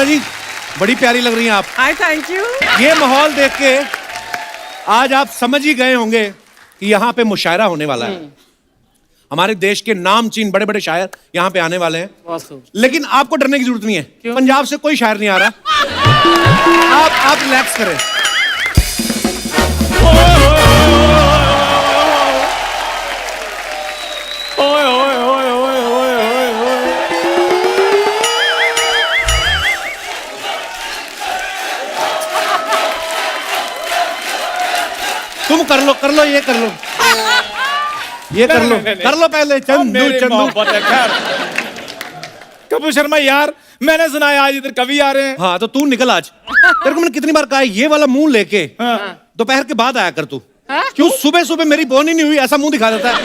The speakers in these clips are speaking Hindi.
अर्चना जी बड़ी प्यारी लग रही हैं आप। हाय, थैंक यू। ये माहौल देख के आज आप समझ ही गए होंगे कि यहाँ पे मुशायरा होने वाला है। हमारे देश के नामचीन बड़े बड़े शायर यहाँ पे आने वाले हैं। लेकिन आपको डरने की जरूरत नहीं है। पंजाब से कोई शायर नहीं आ रहा। आप रिलैक्स करें। तुम कर लो ये कर लो पहले। चंदू कपूर शर्मा यार, मैंने सुना है आज इधर कवि आ रहे हैं। हाँ तो तू निकल आज। तेरे को मैंने कितनी बार कहा है ये वाला मुंह लेके दोपहर के बाद आया कर तू। क्यों सुबह सुबह मेरी बोन ही नहीं हुई ऐसा मुंह दिखा देता है।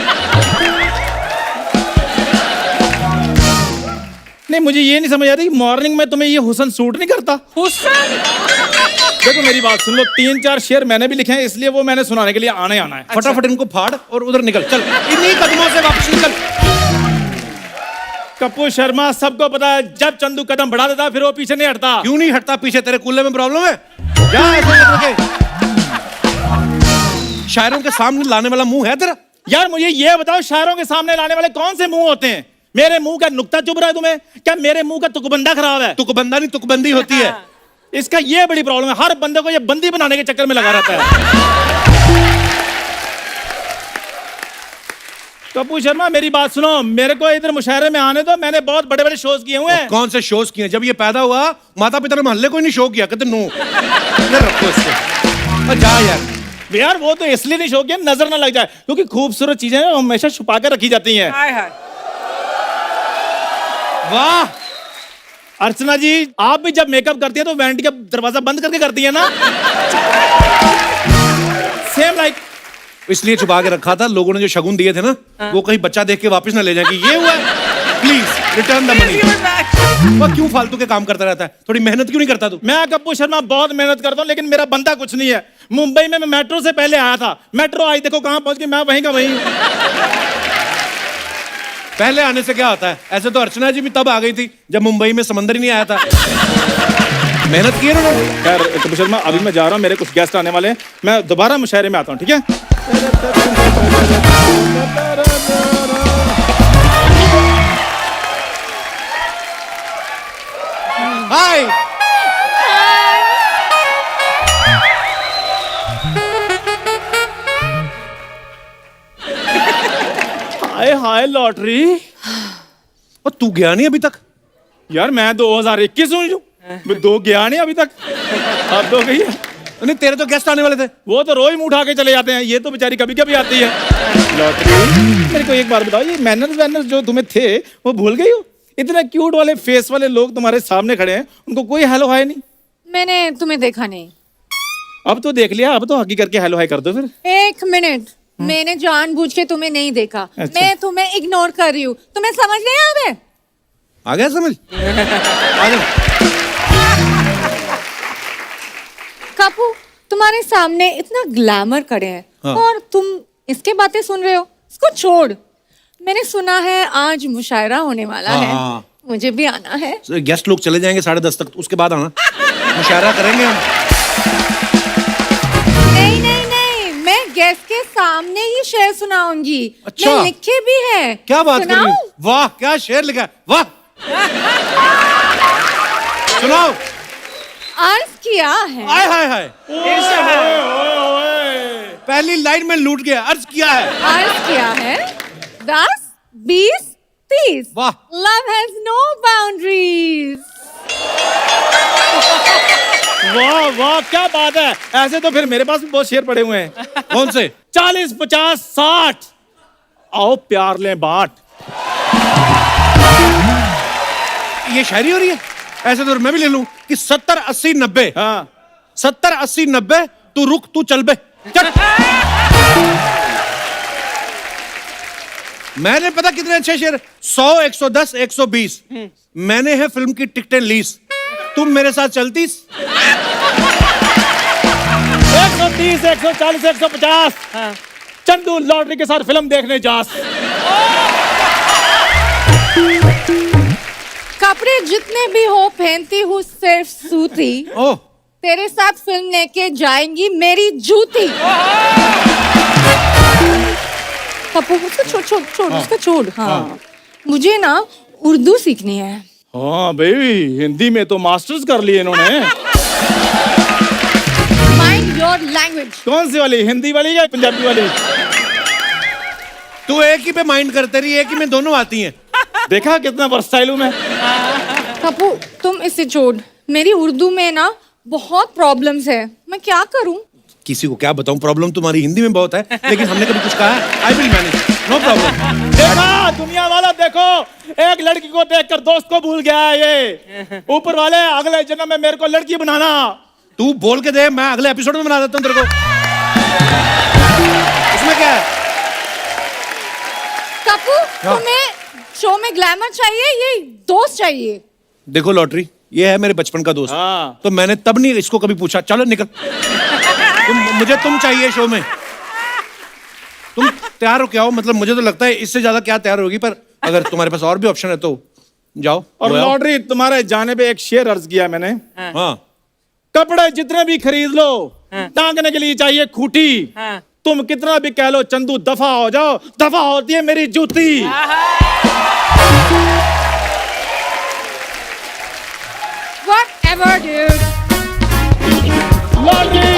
नहीं, मुझे ये नहीं समझ आ रही मॉर्निंग में तुम्हें ये हुसन सूट नहीं करता। हुसन, देखो मेरी बात सुन लो, 3-4 शेर मैंने भी लिखे हैं, इसलिए वो मैंने सुनाने के लिए आना है। फटाफट इनको फाड़ और उधर निकल। चल इन्हीं कदमों से वापस निकल। कपूर शर्मा, सबको पता है जब चंदू कदम बढ़ा देता फिर वो पीछे नहीं हटता। क्यों नहीं हटता पीछे? तेरे कूल्हे में प्रॉब्लम है? जा ऐसे करके। शायरों के सामने लाने वाला मुंह है तेरा? यार मुझे ये बताओ, शायरों के सामने लाने वाले कौन से मुंह होते हैं? मेरे मुंह का नुक्ता चुभ रहा है तुम्हें? क्या मेरे मुंह का तुकबंदा खराब है? तुकबंदा नहीं तुकबंदी होती है। इसका ये बड़ी प्रॉब्लम है, हर बंदे को ये बंदी बनाने के चक्कर में लगा रहता है। कपूर शर्मा मेरी बात सुनो, मेरे को इधर मुशायरे में आने दो। मैंने बहुत बड़े बड़े शोज किए हुए हैं। कौन से शोज किए? जब ये पैदा हुआ माता पिता ने मोहल्ले को ही नहीं शो किया। कहते नो रखो इसको। जा यार वो तो इसलिए नहीं शो किया नजर ना लग जाए, क्योंकि खूबसूरत चीजें हमेशा छुपा कर रखी जाती हैं। हाय हाय। वाह अर्चना जी, आप भी जब मेकअप करती है तो वैनिटी का दरवाजा बंद करके करती है ना? Same like. इसलिए छुपा के रखा था, लोगों ने जो शगुन दिए थे ना वो कहीं बच्चा देख के वापस ना ले जाए कि ये हुआ। Please return the money. वो क्यों फालतू के काम करता रहता है? थोड़ी मेहनत क्यों नहीं करता तू? मैं कपूर शर्मा बहुत मेहनत करता हूँ, लेकिन मेरा बंदा कुछ नहीं है। मुंबई में मैं मेट्रो से पहले आया था, मेट्रो आई देखो कहां पहुंच गई, मैं वहीं का वहीं हूं। पहले आने से क्या होता है? ऐसे तो अर्चना जी भी तब आ गई थी जब मुंबई में समंदर ही नहीं आया था। मेहनत की है ना। खैर कपूर शर्मा, अभी मैं जा रहा हूँ, मेरे कुछ गेस्ट आने वाले हैं, मैं दोबारा मुशायरे में आता हूँ, ठीक है? हाय हाय हाय लॉटरी। और तू गया नहीं अभी तक? यार मैं 2021 हूँ, मैं 2 गया नहीं अभी तक। अब 2 गई है। नहीं तेरे तो गेस्ट आने वाले थे। वो तो रोज मुंह उठा के चले जाते हैं, ये तो बेचारी कभी कभी आती है। लॉटरी, मेरे को एक बार बताओ, ये मैनर्स जो तुम्हें थे वो भूल गई हो? इतने क्यूट वाले फेस वाले लोग तुम्हारे सामने खड़े हैं, उनको कोई हेलो हाय नहीं? मैंने तुम्हें देखा नहीं। अब तो देख लिया, अब तो हकी करके हेलो हाय कर दो फिर। 1 मिनट, मैंने जानबूझ के तुम्हें नहीं देखा। अच्छा। मैं तुम्हें इग्नोर कर रही हूँ। तुम्हें समझ नहीं आ रहा है? आ गया समझ? आ जा। कापू, तुम्हारे सामने इतना ग्लैमर खड़े हैं। हाँ। और तुम इसके बातें सुन रहे हो? इसको छोड़। मैंने सुना है आज मुशायरा होने वाला है। हाँ। मुझे भी आना है। गेस्ट लोग चले जाएंगे 10:30 तक, उसके बाद आना। मुशायरा करेंगे हम। नहीं नहीं नहीं, मैं गेस्ट के सामने ही शेर सुनाऊंगी। अच्छा। मैं लिखे भी है। क्या बात कर रही सुनाऊं? हो? वाह क्या शेर लिखा है। वाह सुनाओ। अर्ज किया है। हाय हाय हाय। पहली लाइन में लूट गया। अर्ज किया है। अर्ज किया है 10, 20, 30। वाह। Love has no boundaries. वाह वाह क्या बात है। ऐसे तो फिर मेरे पास भी बहुत शेर पड़े हुए हैं। कौन से? 40, 50, 60। आओ प्यार ले बाट। ये शायरी हो रही है? ऐसे तो मैं भी ले लूं कि 70, 80, 90। हाँ 70, 80, 90। तू रुक तू चल बे। मैंने पता कितने अच्छे शेर, 100, 110, 120। मैंने है फिल्म की टिकटें लीस, तुम मेरे साथ चलतीस। 130, 140, 150। चंदू लॉटरी के साथ फिल्म देखने जास। कपड़े जितने भी हो पहनती हूँ सिर्फ सूती। ओह, तेरे साथ फिल्म लेके जाएंगी मेरी जूती। पप्पू उसका छोड़ उसका छोड़। हाँ, मुझे ना उर्दू सीखनी है। हाँ भाई, हिंदी में तो मास्टर्स कर लिए इन्होंने। Mind your language. कौन सी वाली, हिंदी वाली या पंजाबी वाली? तू एक ही पे माइंड करते रही, एक ही में दोनों आती हैं। देखा कितना वर्सटाइल हूं मैं। पप्पू तुम इसे छोड़, मेरी उर्दू में ना बहुत प्रॉब्लम्स है, मैं क्या करूं? किसी को क्या बताऊं, प्रॉब्लम तुम्हारी हिंदी में बहुत है, लेकिन हमने कभी कुछ कहा है? I will manage, no problem. देखा दुनिया वाला, देखो एक लड़की को देखकर दोस्त को भूल गया है ये। ऊपर वाले अगले जन्म में मेरे को लड़की बनाना। तू बोल के दे, मैं अगले एपिसोड में बना देता हूं तेरे को। इसमें क्या है? पप्पू तुम्हें शो में ग्लैमर चाहिए, ये दोस्त चाहिए? देखो लॉटरी, ये है मेरे बचपन का दोस्त। हाँ। तो मैंने तब नहीं इसको कभी पूछा, चलो निकल। मुझे तुम चाहिए शो में। तुम तैयार हो क्या हो? मतलब मुझे तो लगता है इससे ज्यादा क्या तैयार होगी, पर अगर तुम्हारे पास और भी ऑप्शन है तो जाओ। और लॉटरी, तुम्हारे जाने पे एक शेर अर्ज किया मैंने। हाँ, कपड़े जितने भी खरीद लो, टांगने के लिए चाहिए खूटी। तुम कितना भी कह लो चंदू दफा हो जाओ, दफा होती है मेरी जूती। Whatever, dude. Lottery,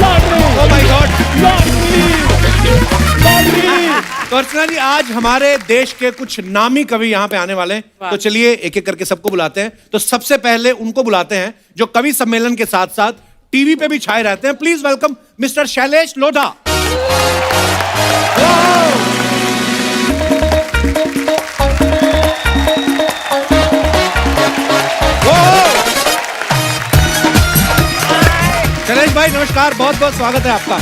lottery, oh my God. Lottery, lottery. तो अर्चना जी, आज हमारे देश के कुछ नामी कवि यहाँ पे आने वाले हैं, तो चलिए एक एक करके सबको बुलाते हैं। तो सबसे पहले उनको बुलाते हैं जो कवि सम्मेलन के साथ साथ टीवी पे भी छाए रहते हैं। Please welcome mister Shailesh Lodha. Shailesh भाई नमस्कार, बहुत बहुत स्वागत है आपका।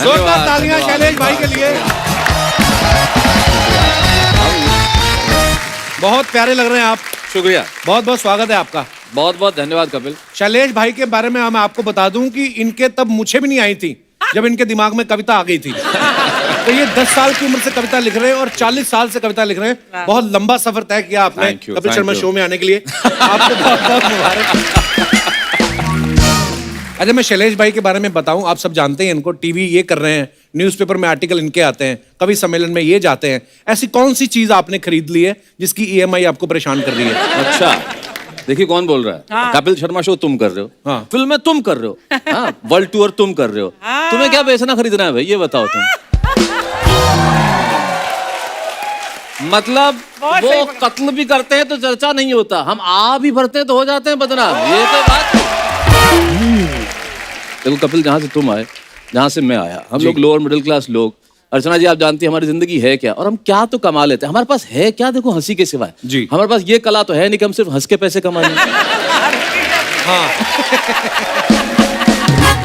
जोरदार तालियां शैलेश भाई के लिए। बहुत प्यारे लग रहे हैं आप। शुक्रिया, बहुत बहुत स्वागत है आपका। बहुत बहुत धन्यवाद कपिल। शैलेश भाई के बारे में मैं आपको बता दूं कि इनके तब मुझे भी नहीं आई थी जब इनके दिमाग में कविता आ गई थी। तो ये 10 साल की उम्र से कविता लिख रहे हैं और 40 साल से कविता लिख रहे हैं। बहुत लंबा सफर तय किया आपने Thank you, Kapil thank Sharma you. Show में आने के लिए। आपको बहुत बहुत मुबारक। अच्छा, मैं शैलेश भाई के बारे में बताऊं, आप सब जानते हैं इनको, टीवी ये कर रहे हैं, न्यूज़पेपर में आर्टिकल इनके आते हैं, कवि सम्मेलन में ये जाते हैं। ऐसी कौन सी चीज आपने खरीद ली है जिसकी EMI आपको परेशान कर रही है? अच्छा, देखिए कौन बोल रहा है। कपिल शर्मा शो तुम कर रहे हो, हाँ। फिल्म में तुम कर रहे हो, हाँ, वर्ल्ड टूर तुम कर रहे हो। तुम्हें क्या बेचना खरीदना है भाई, ये बताओ तुम। मतलब वो कत्ल भी करते हैं तो चर्चा नहीं होता, हम आ भी भरते हैं तो हो जाते हैं बदनाम। ये तो बात है। देखो कपिल, जहाँ से तुम आए, जहाँ से मैं आया, हम लोग लोअर मिडिल क्लास लोग। अर्चना जी, आप जानती हैं हमारी जिंदगी है क्या और हम क्या तो कमा लेते हैं। हमारे पास है क्या, देखो हंसी के सिवाय। जी। हमारे पास ये कला तो है नहीं कि हम सिर्फ हंस के पैसे कमा लें। हाँ।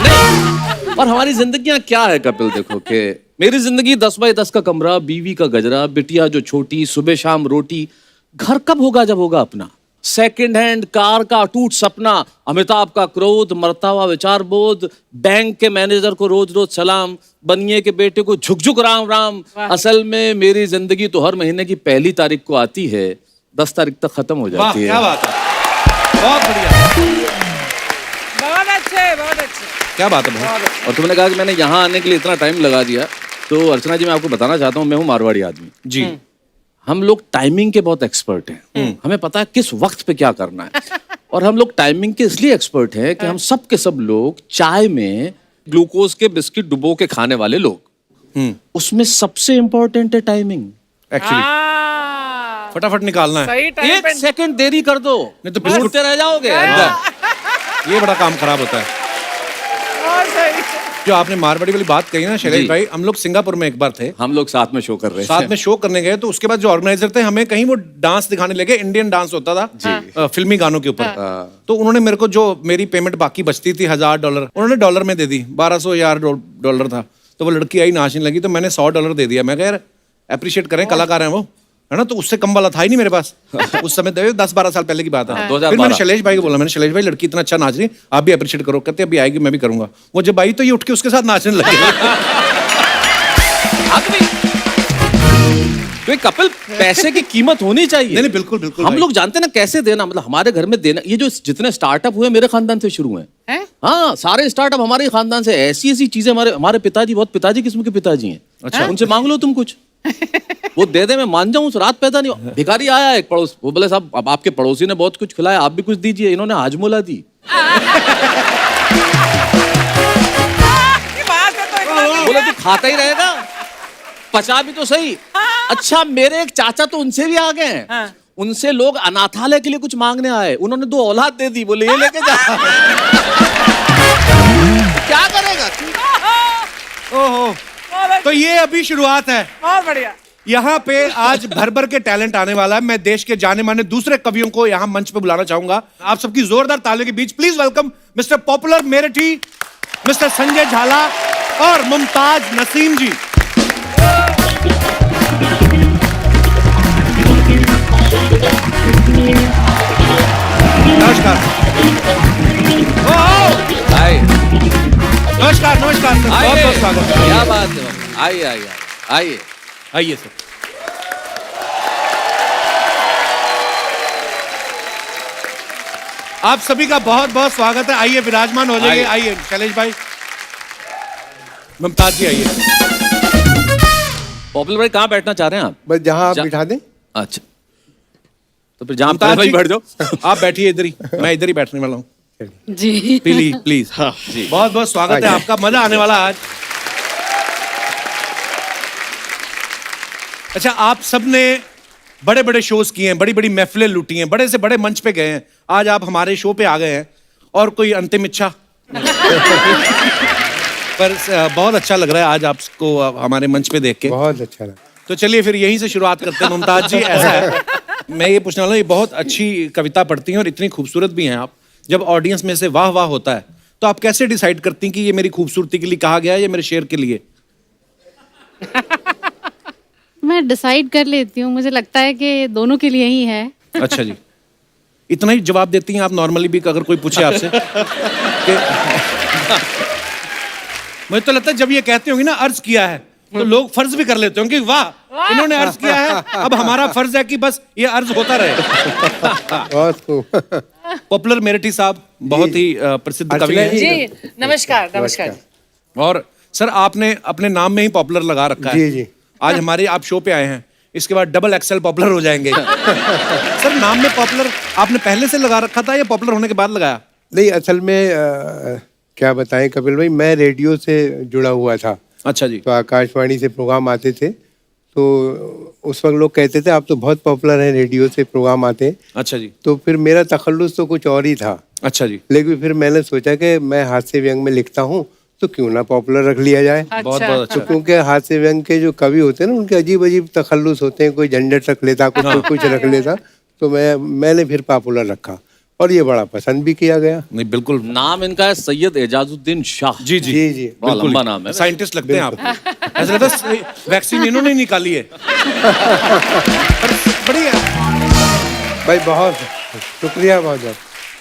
नहीं, और हमारी जिंदगियां क्या है कपिल, देखो कि मेरी जिंदगी 10 बाय 10 का कमरा, बीवी का गजरा, बिटिया जो छोटी, सुबह शाम रोटी। घर कब होगा जब होगा अपना। सेकंड हैंड कार का अटूट सपना, अमिताभ का क्रोध, मरता हुआ विचार बोध, बैंक के मैनेजर को रोज रोज सलाम, बनिए के बेटे को झुक राम राम। असल में मेरी जिंदगी तो हर महीने की 1 तारीख को आती है, 10 तारीख तक खत्म हो वाह, जाती है। क्या बात है, बहुत बढ़िया, बहुत अच्छे, बहुत अच्छे। क्या बात है भाई। और तुमने कहा कि मैंने यहाँ आने के लिए इतना टाइम लगा दिया, तो अर्चना जी मैं आपको बताना चाहता हूँ, मैं हूँ मारवाड़ी आदमी जी। हम लोग टाइमिंग के बहुत एक्सपर्ट हैं। हमें पता है किस वक्त पे क्या करना है। और हम लोग टाइमिंग के इसलिए एक्सपर्ट हैं कि हम सब के सब लोग चाय में ग्लूकोज के बिस्किट डुबो के खाने वाले लोग। उसमें सबसे इंपॉर्टेंट है टाइमिंग। एक्चुअली हाँ, फटाफट निकालना है, सही टाइम एक पे। सेकंड देरी कर दो नहीं तो बिस्कुट, ढूंढते रह जाओगे अंदर। ये बड़ा काम खराब होता है। बहुत सही। जो आपने मारवाड़ी वाली बात कही ना शैलेश जी। भाई, हम लोग सिंगापुर में एक बार थे, हम लोग साथ में शो कर रहे साथ थे। में शो करने गए, तो उसके बाद जो ऑर्गेनाइजर थे हमें कहीं वो डांस दिखाने लगे, इंडियन डांस होता था फिल्मी गानों के ऊपर। तो उन्होंने मेरे को जो मेरी पेमेंट बाकी बचती थी $1000, उन्होंने डॉलर में दे दी। 1200 था। तो वो लड़की आई नाचने लगी, तो मैंने $100 दे दिया। मैं कह यार अप्रिशिएट करें, कलाकार हैं वो, है ना। तो उससे कम वाला था ही नहीं मेरे पास। उस समय 10-12 साल पहले की बात है। 2012। फिर मैंने शैलेश भाई को बोला, मैंने शैलेश भाई लड़की इतना अच्छा नाच रही, आप भी अप्रिशिएट करो। कहते अभी आएगी, मैं भी करूंगा। वो जब आई तो ये उठ के उसके साथ नाचने लगे। तो ये कपिल पैसे की कीमत होनी चाहिए। नहीं नहीं बिल्कुल बिल्कुल हम भाई। लोग जानते हैं ना कैसे देना, मतलब हमारे घर में देना। ये जो जितने स्टार्टअप हुए मेरे खानदान से शुरू हुए हैं? हाँ, सारे स्टार्टअप हमारे ही खानदान से। ऐसी ऐसी चीजें हमारे हमारे पिताजी बहुत पिताजी किस्म के पिताजी हैं। अच्छा, उनसे मांग लो तुम कुछ, वो दे दे, मैं मान जाऊं। उस रात पैदा नहीं। भिखारी आया एक पड़ोस, वो बोले साहब अब आपके पड़ोसी ने बहुत कुछ खिलाया, आप भी कुछ दीजिए। इन्होंने हाजमोला दी। ये बात है तो इतना बोले तू खाता ही रहेगा, पचा भी तो सही। अच्छा, मेरे एक चाचा तो उनसे भी आ गए हैं। हाँ। उनसे लोग अनाथालय के लिए कुछ मांगने आए, उन्होंने 2 औलाद दे दी, बोले ये लेके जा। क्या करेगा? ओहो, तो ये अभी शुरुआत है। बहुत बढ़िया। यहाँ पे आज भर भर के टैलेंट आने वाला है। मैं देश के जाने माने दूसरे कवियों को यहाँ मंच पे बुलाना चाहूंगा। आप सबकी जोरदार तालियों के बीच please welcome mister popular Meeruthi, mister Sanjay Jhala और मुमताज नसीम जी। नमस्कार। आइए नमस्कार नमस्कार सर, बहुत बहुत स्वागत है। क्या बात है, आइए आइए आइए आइए सर। आप सभी का बहुत बहुत स्वागत है। आइए विराजमान हो जाइए। आइए। आइए शैलेश भाई, मुमताज जी आइए। पॉपुलर भाई कहाँ बैठना चाह रहे हैं आप? बस जहाँ आप जा- बिठा दें। अच्छा, तो फिर जहाँ मुमताज भाई जी, बैठ जाओ। आप बैठिए इधर ही, मैं इधर ही बैठने वाला हूँ। जी प्लीज प्लीज। हाँ जी, बहुत बहुत स्वागत है आपका, मजा आने वाला आज। अच्छा, आप सबने बड़े बड़े शोज किए हैं, बड़ी बड़ी महफिलें लूटी हैं, बड़े से बड़े मंच पे गए हैं। आज आप हमारे शो पे आ गए हैं, और कोई अंतिम इच्छा? पर बहुत अच्छा लग रहा है आज आपको हमारे मंच पे देख के। बहुत अच्छा लगा। तो चलिए फिर यहीं से शुरुआत करते हैं। मुमताज जी, ऐसा है, मैं ये पूछने वाला हूँ, ये बहुत अच्छी कविता पढ़ती हैं और इतनी खूबसूरत भी हैं आप। जब ऑडियंस में से वाह वाह होता है तो आप कैसे डिसाइड करती हैं कि ये मेरी खूबसूरती के लिए कहा गया है या मेरे शेर के लिए? मैं डिसाइड कर लेती हूँ, मुझे लगता है कि दोनों के लिए ही है। अच्छा जी, इतना ही जवाब देती हैं आप नॉर्मली भी अगर कोई पूछे आपसे कि... मुझे तो लगता है जब ये कहते होंगे ना अर्ज किया है, तो लोग फर्ज भी कर लेते होंगे कि वाह इन्होंने अर्ज किया है, अब हमारा फर्ज है कि बस ये अर्ज होता रहे। बहुत खूब। पॉपुलर मेरठी साहब बहुत ही प्रसिद्ध कवि अर्चना हैं। जी नमस्कार नमस्कार। और सर आपने अपने नाम में ही पॉपुलर लगा रखा है। जी, जी। आज हमारे आप शो पे आए हैं, इसके बाद डबल एक्सेल पॉपुलर हो जाएंगे। सर नाम में पॉपुलर आपने पहले से लगा रखा था या पॉपुलर होने के बाद लगाया? नहीं, असल में क्या बताएं कपिल भाई, मैं रेडियो से जुड़ा हुआ था। अच्छा जी। तो आकाशवाणी से प्रोग्राम आते थे, तो उस वक्त लोग कहते थे आप तो बहुत पॉपुलर हैं, रेडियो से प्रोग्राम आते हैं। अच्छा जी। तो फिर मेरा तखल्लुस तो कुछ और ही था। अच्छा जी। लेकिन फिर मैंने सोचा कि मैं हास्य व्यंग में लिखता हूँ, तो क्यों ना पॉपुलर रख लिया जाए। बहुत बहुत तो अच्छा। क्योंकि हास्य व्यंग के जो कवि होते हैं ना, उनके अजीब अजीब तखल्लुस होते हैं, कोई झंझट रख लेता, कोई कुछ रख लेता। तो मैंने फिर पॉपुलर रखा और ये बड़ा पसंद भी किया गया। नहीं बिल्कुल। नाम इनका है सैयद एजाजुद्दीन शाह। जी जी जी, जी। बड़ा बिल्कुल। लंबा नाम है। साइंटिस्ट लगते हैं आप। ऐसा लगता है वैक्सीन इन्होंने ही निकाली है। पर बढ़िया। भाई बहुत शुक्रिया, बहुत बहुत।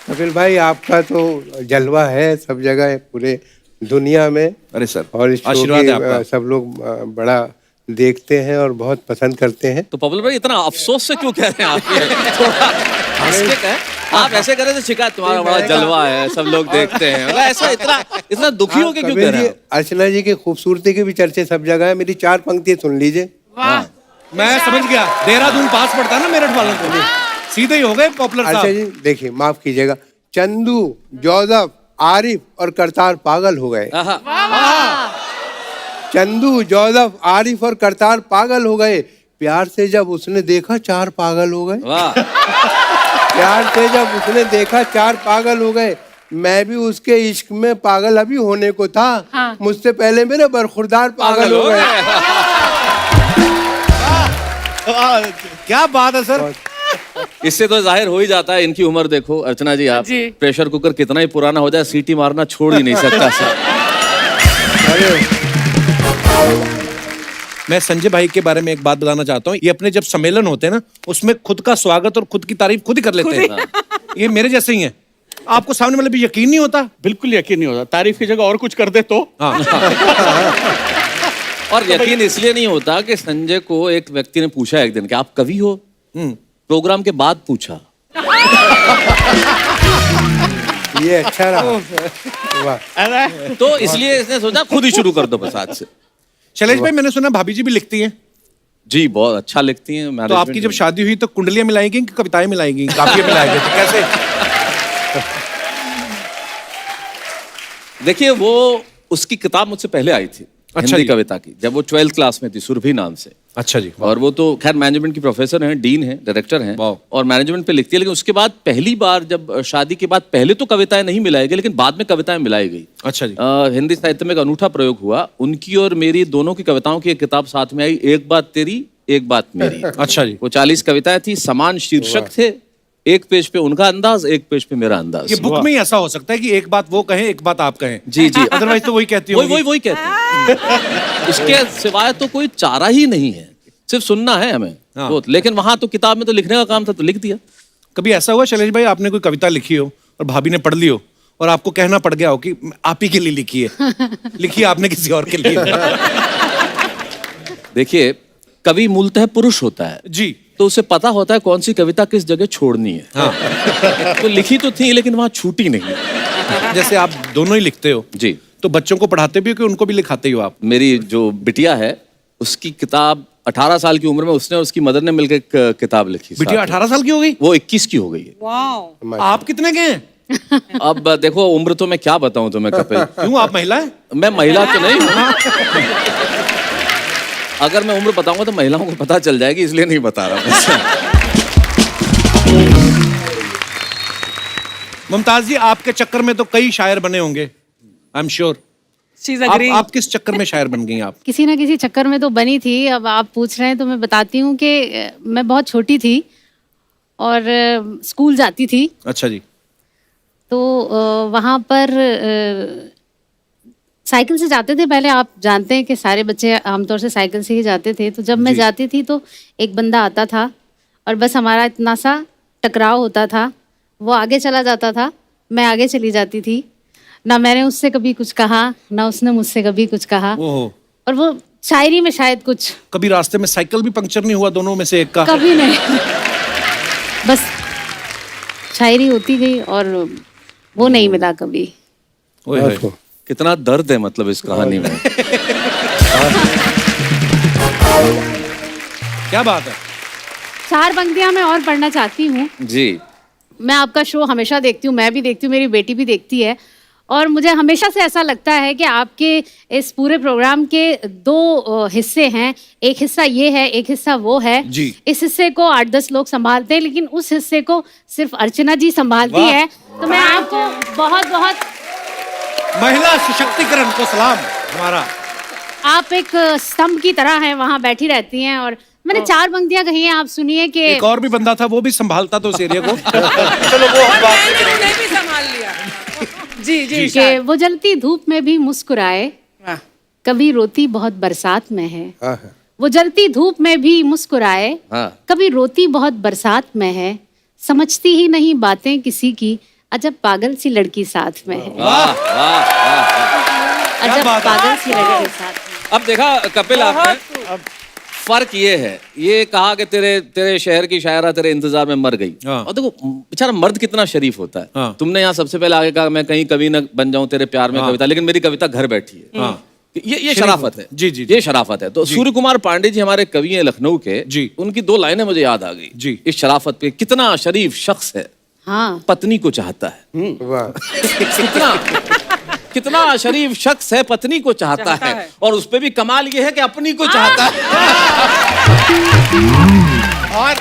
कपिल भाई आपका तो जलवा है सब जगह है, पूरे दुनिया में। अरे सर, और इस शो आशीर्वाद है के, आपका। सब लोग बड़ा देखते हैं और बहुत पसंद करते हैं। तो पॉपुलर भाई इतना अफसोस से क्यों कह रहे हैं आप? ये थोड़ा हंस के कहें। आप ऐसे करें तो शिकायत तुम्हारा बड़ा जलवा है, सब लोग देखते हैं, मतलब ऐसा इतना इतना दुखी होके क्यों कपिल कह रहे जी, हैं? अर्चना जी की खूबसूरती के भी चर्चे सब जगह है। मेरी 4 पंक्तियां सुन लीजिए। मैं समझ गया, देहरादून पास पड़ता है ना मेरठ वालों को, सीधे ही हो गए पॉपुलर अच्छा साहब। जी, देखिए माफ कीजिएगा, चंदू, जोसेफ, आरिफ और करतार पागल हो गए। आहा, चंदू, जोसेफ, आरिफ और करतार पागल हो गए। प्यार से जब उसने देखा 4 पागल हो गए। वाह, प्यार से जब उसने देखा 4 पागल हो गए। मैं भी उसके इश्क में पागल अभी होने को था। हाँ। मुझसे पहले मेरे बरखुरदार पागल हो गए। क्या बात है सर। इससे तो जाहिर हो ही जाता है इनकी उम्र देखो। अर्चना जी, आप जी। प्रेशर कुकर कितना ही पुराना हो जाए, सीटी मारना छोड़ ही नहीं सकता सर। मैं संजय भाई के बारे में एक बात बताना चाहता हूँ। ये अपने जब सम्मेलन होते हैं ना, उसमें खुद का स्वागत और खुद की तारीफ खुद ही कर लेते हैं। ये मेरे जैसे ही हैं। आपको सामने वाले भी यकीन नहीं होता? बिल्कुल यकीन नहीं होता। तारीफ की जगह और कुछ कर दे तो। हाँ। और यकीन इसलिए नहीं होता कि संजय को एक व्यक्ति ने पूछा एक दिन कि आप कवि हो, प्रोग्राम के बाद पूछा। ये अच्छा रहा। वाह। तो इसलिए इसने सोचा खुद ही शुरू कर दो बस आज से। शैलेश भाई, मैंने सुना भाभी जी भी लिखती हैं, जी बहुत अच्छा लिखती हैं। तो management आपकी जब में। शादी हुई तो कुंडलियां मिलाएंगी कि कविताएं मिलाएंगी, काफिया मिलाएंगे, तो कैसे? देखिए वो उसकी किताब मुझसे पहले आई थी, अच्छा हिंदी जी। कविता की, जब वो 12th क्लास में थी, सुरभि नाम से। अच्छा जी। और वो तो खैर मैनेजमेंट की प्रोफेसर हैं, डीन हैं, डायरेक्टर हैं वाह। और मैनेजमेंट पे लिखती है। लेकिन उसके बाद पहली बार जब शादी के बाद पहले तो कविताएं नहीं मिलाई गई, लेकिन बाद में कविताएं मिलाई गई। अच्छा जी। हिंदी साहित्य में एक अनूठा प्रयोग हुआ। उनकी और मेरी दोनों की कविताओं की एक किताब साथ में आई, एक बात तेरी एक बात मेरी। अच्छा जी। वो 40 कविताएं थी, समान शीर्षक थे, एक पेज पे उनका अंदाज, एक पेज पे मेरा अंदाज। ये बुक में ही ऐसा हो सकता है कि एक बात वो कहें, एक बात आप कहें। जी जी। अदरवाइज तो वही कहती वही होगी। वही वही कहते हैं। उसके सिवाय तो कोई चारा ही नहीं है, सिर्फ सुनना है हमें। हाँ। तो लेकिन वहां तो किताब में तो लिखने का काम था, तो लिख दिया। कभी ऐसा हुआ शैलेश भाई, आपने कोई कविता लिखी हो और भाभी ने पढ़ ली हो और आपको कहना पड़ गया हो कि आप ही के लिए लिखी है, लिखी आपने किसी और के लिए? देखिए कवि मूलतः पुरुष होता है, जी। तो उसे पता होता है कौन सी कविता किस जगह छोड़नी है। हाँ। तो लिखी तो थी लेकिन वहां छूटी नहीं। जैसे आप दोनों ही लिखते हो, जी। तो बच्चों को पढ़ाते भी हो कि उनको भी लिखाते ही हो आप? मेरी जो बिटिया है उसकी किताब 18 साल की उम्र में उसने और उसकी मदर ने मिलकर एक किताब लिखी। बिटिया साथ में। 18 साल की हो गई? वो 21 की हो गई है। वाओ। आप कितने के हैं? अब देखो उम्र तो मैं क्या बताऊं तुम्हें कपिल। क्यों, आप महिला हैं? मैं महिला तो नहीं हूं। अगर मैं उम्र बताऊंगा तो महिलाओं को पता चल जाएगी, इसलिए नहीं बता रहा। मुमताज जी, आपके चक्कर में तो कई शायर बने होंगे, I am sure. She is agree. आप किस चक्कर में शायर बन गई आप? किसी ना किसी चक्कर में तो बनी थी। अब आप पूछ रहे हैं तो मैं बताती हूँ कि मैं बहुत छोटी थी और स्कूल जाती थी। अच्छा जी। तो वहाँ पर साइकिल से जाते थे। पहले आप जानते हैं कि सारे बच्चे आमतौर से साइकिल से ही जाते थे। तो जब मैं जाती थी तो एक बंदा आता था और बस हमारा इतना सा टकराव होता था। वो आगे चला जाता था, मैं आगे चली जाती थी। ना मैंने उससे कभी कुछ कहा, ना उसने मुझसे कभी कुछ कहा। ओहो। और वो शायरी में शायद कुछ कभी रास्ते में साइकिल भी पंक्चर नहीं हुआ दोनों में से एक का? कभी नहीं। बस शायरी होती गई और वो नहीं मिला कभी। ओए होए। देखो। कितना दर्द है मतलब इस कहानी में। क्या बात है। 4 पंक्तियां मैं और पढ़ना चाहती हूँ। जी। मैं आपका शो हमेशा देखती हूँ, मैं भी देखती हूँ, मेरी बेटी भी देखती है। और मुझे हमेशा से ऐसा लगता है कि आपके इस पूरे प्रोग्राम के 2 हिस्से हैं। एक हिस्सा ये है, एक हिस्सा वो है। जी। इस हिस्से को 8-10 लोग संभालते हैं, लेकिन उस हिस्से को सिर्फ अर्चना जी संभालती वाह। है। तो मैं आपको बहुत बहुत, महिला सशक्तिकरण को सलाम हमारा। आप एक स्तंभ की तरह हैं, वहाँ बैठी रहती हैं। और मैंने 4 पंक्तियां कही हैं, आप सुनिए कि एक और भी बंदा था, वो भी संभालता था उस एरिया को। चलो वो हम बात मैंने भी संभाल लिया। जी जी कि वो जलती धूप में भी मुस्कुराए, वाह। कभी रोती बहुत बरसात में है। हाँ, हाँ। वो जलती धूप में भी मुस्कुराए, हाँ। कभी रोती बहुत बरसात में है। समझती ही नहीं बातें किसी की, अजब पागल सी लड़की साथ में है। वाह वाह वाह। अजब बात है। पागल सी लड़की साथ में। अब देखा कपिल आपने, फर्क ये है, ये कहा कि तेरे शहर की शायरा तेरे इंतजार में मर गई। हाँ। और देखो बेचारा मर्द कितना शरीफ होता है। हाँ। तुमने यहाँ सबसे पहले आगे कहा मैं कहीं कवि न बन जाऊं तेरे प्यार में कविता, लेकिन मेरी कविता घर बैठी है। हाँ। ये शराफत है। जी, जी, ये शराफत है। तो सूर्य कुमार पांडे जी हमारे कवि हैं लखनऊ के। जी। उनकी 2 लाइनें मुझे याद आ गई जी। इस शराफत पे। कितना शरीफ शख्स है, हाँ, पत्नी को चाहता है। वाह। कितना शरीफ शख्स है, पत्नी को चाहता है। और उस पे भी कमाल ये है कि अपनी को चाहता है। और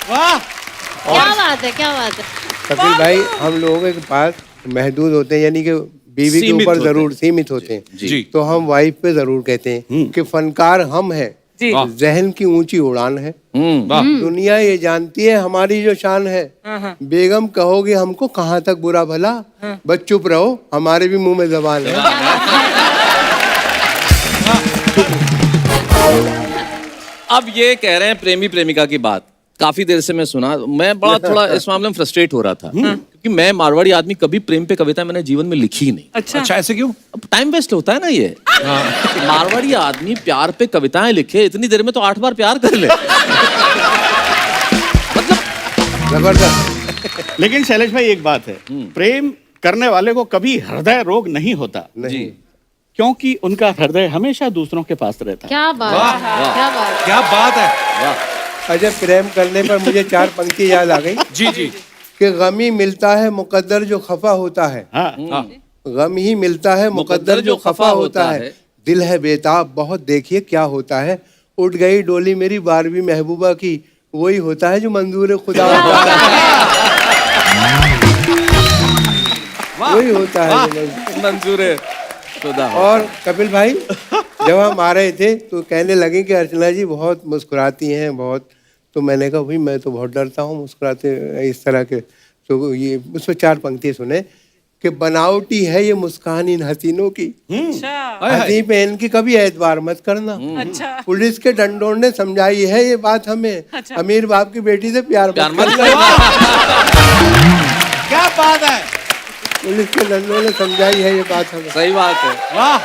वाह। क्या बात है, क्या बात है। कपिल भाई, हम लोगों के पास महदूद होते हैं, यानी कि बीवी के सीमित ऊपर होते जरूर सीमित होते हैं। जी। तो हम वाइफ पे जरूर कहते हैं कि फनकार हम हैं, जी। जहन की ऊंची उड़ान है। वाह। दुनिया ये जानती है हमारी जो शान है। बेगम कहोगे हमको कहाँ तक बुरा भला, बस चुप रहो हमारे भी मुंह में जबान है। अब ये कह रहे हैं प्रेमी प्रेमिका की बात, काफी देर से मैं सुना, मैं बड़ा थोड़ा इस मामले में फ्रस्ट्रेट हो रहा था क्योंकि मैं मारवाड़ी आदमी, कभी प्रेम पे कविता मैंने जीवन में लिखी ही नहीं। अच्छा, ऐसे क्यों? अब टाइम वेस्ट होता है ना ये। मारवाड़ी आदमी प्यार पे कविताएं लिखे, इतनी देर में तो 8 बार प्यार कर ले। जबरदस्त। लेकिन शैलेश भाई एक बात है, प्रेम करने वाले को कभी हृदय रोग नहीं होता, नहीं। क्योंकि उनका हृदय हमेशा दूसरों के पास रहता है। क्या बात है, क्या बात है। क्या बात है। अच्छा, प्रेम करने पर मुझे 4 पंक्ति याद आ गई जी जी। कि गम ही मिलता है मुकद्दर जो खफा होता है। हाँ, गम ही मिलता है मुकद्दर जो खफा होता है। दिल है बेताब बहुत, देखिए क्या होता है। उठ गई डोली मेरी 12वीं महबूबा की, वही होता है जो मंजूर खुदा होता है। वही होता है जो मंजूर है खुदा। और कपिल भाई जब हम आ रहे थे तो कहने लगे कि अर्चना जी बहुत मुस्कुराती हैं बहुत, तो मैंने कहा भाई मैं तो बहुत डरता हूँ मुस्कुराते इस तरह के। तो ये उसमें 4 पंक्ति सुने कि बनावटी है ये मुस्कान इन हसीनों की, हसी पे इनकी कभी एतबार मत करना। अच्छा। पुलिस के डंडों ने समझाई है ये बात हमें, अमीर बाप की बेटी से प्यार मत करना। क्या बात है। पुलिस के डंडों ने समझाई है ये बात हमें। सही बात है। वाह।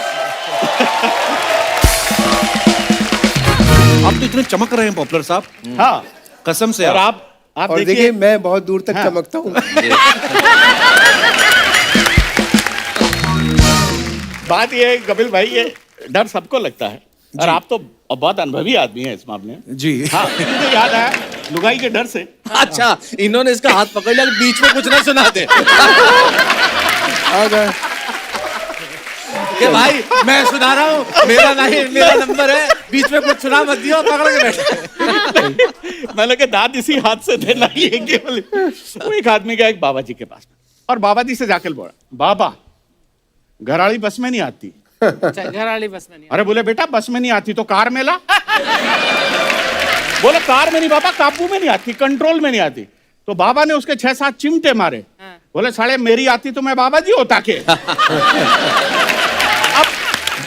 आप तो इतने चमक रहे हैं पॉपुलर साहब, हाँ। कसम से। और आप और देखिए मैं बहुत दूर तक चमकता हूँ। बात ये है कपिल भाई, ये डर सबको लगता है और आप तो बहुत अनुभवी आदमी हैं इस मामले में। जी हाँ, मुझे याद आया लुगाई के डर से। अच्छा, इन्होंने इसका हाथ पकड़ लिया, बीच में कुछ ना सुना दे कि भाई मैं सुना रहा हूँ, मेरा नंबर है, बीच में कुछ सुना मत दियो, पकड़ के बैठे। मैंने कहा दाद इसी हाथ से देना ही है केवल। वो एक आदमी गया एक बाबा जी के पास और बाबा जी से जाकर बोला, बाबा घराड़ी बस में नहीं आती। घराड़ी बस में नहीं। अरे बोले बेटा बस में नहीं आती तो कार में ला। बोले कार में नहीं बाबा, काबू में नहीं आती, कंट्रोल में नहीं आती। तो बाबा ने उसके 6-7 चिमटे मारे। बोले साले मेरी आती तो मैं बाबा जी होता के।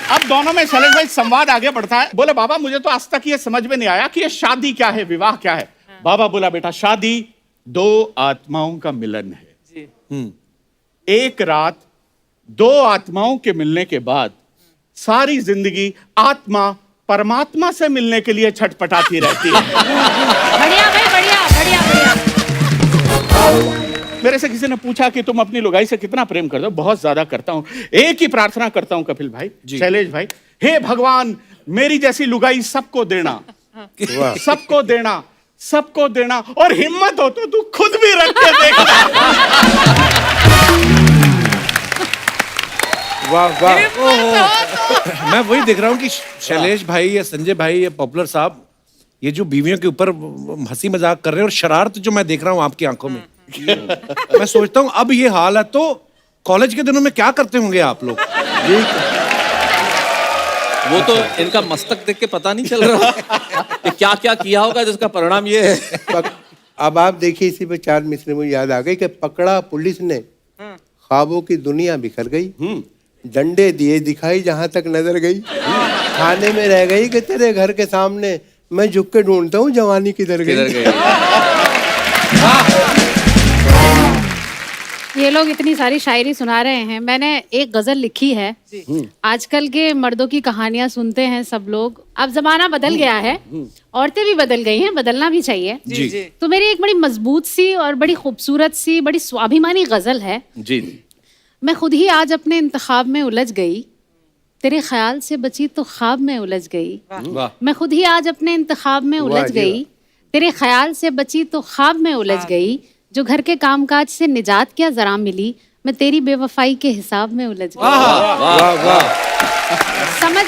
अब दोनों में शैलेश भाई संवाद आगे बढ़ता है। बोले बाबा मुझे तो आज तक ये समझ में नहीं आया कि ये शादी क्या है, विवाह क्या है। बाबा बोला बेटा शादी 2 आत्माओं का मिलन है। एक रात 2 आत्माओं के मिलने के बाद सारी जिंदगी आत्मा परमात्मा से मिलने के लिए छटपटाती रहती है। बढ़िया भाई, बढ़िया बढ़िया बढ़िया। मेरे से किसी ने पूछा कि तुम अपनी लुगाई से कितना प्रेम करते हो? बहुत ज्यादा करता हूं। एक ही प्रार्थना करता हूं कपिल भाई, शैलेश भाई, हे भगवान मेरी जैसी लुगाई सबको देना, सबको देना, सबको देना, और हिम्मत हो तो तू खुद भी रख के देखना। वाह वाह। मैं वही देख रहा हूँ कि शैलेश भाई या संजय भाई या पॉपुलर साहब ये जो बीवियों के ऊपर हंसी मजाक कर रहे हैं और शरारत जो मैं देख रहा हूँ आपकी आंखों में, मैं सोचता हूँ अब ये हाल है तो कॉलेज के दिनों में क्या करते होंगे आप लोग? वो तो इनका मस्तक देख के पता नहीं चल रहा कि क्या क्या किया होगा जिसका परिणाम ये है। अब आप देखिए इसी पे 4 मिसरे मुझे याद आ गई कि पकड़ा पुलिस ने, ख्वाबों की दुनिया बिखर गई, डंडे दिए दिखाई जहां तक नजर गई, थाने में रह गई कि तेरे घर के सामने मैं झुक के ढूंढता हूँ जवानी किधर गई। ये लोग इतनी सारी शायरी सुना रहे हैं, मैंने एक गजल लिखी है। आजकल के मर्दों की कहानियां सुनते हैं सब लोग, अब जमाना बदल गया है, औरतें भी बदल गई हैं, बदलना भी चाहिए। जी जी। तो मेरी एक बड़ी मजबूत सी और बड़ी खूबसूरत सी बड़ी स्वाभिमानी गजल है। जी। मैं खुद ही आज अपने इंतखाब में उलझ गई, तेरे ख्याल से बची तो ख्वाब में उलझ गई। मैं खुद ही आज अपने इंतखाब में उलझ गई, तेरे ख्याल से बची तो ख्वाब में उलझ गई। जो घर के कामकाज से निजात क्या जरा मिली, मैं तेरी बेवफाई के हिसाब में उलझ गई। समझ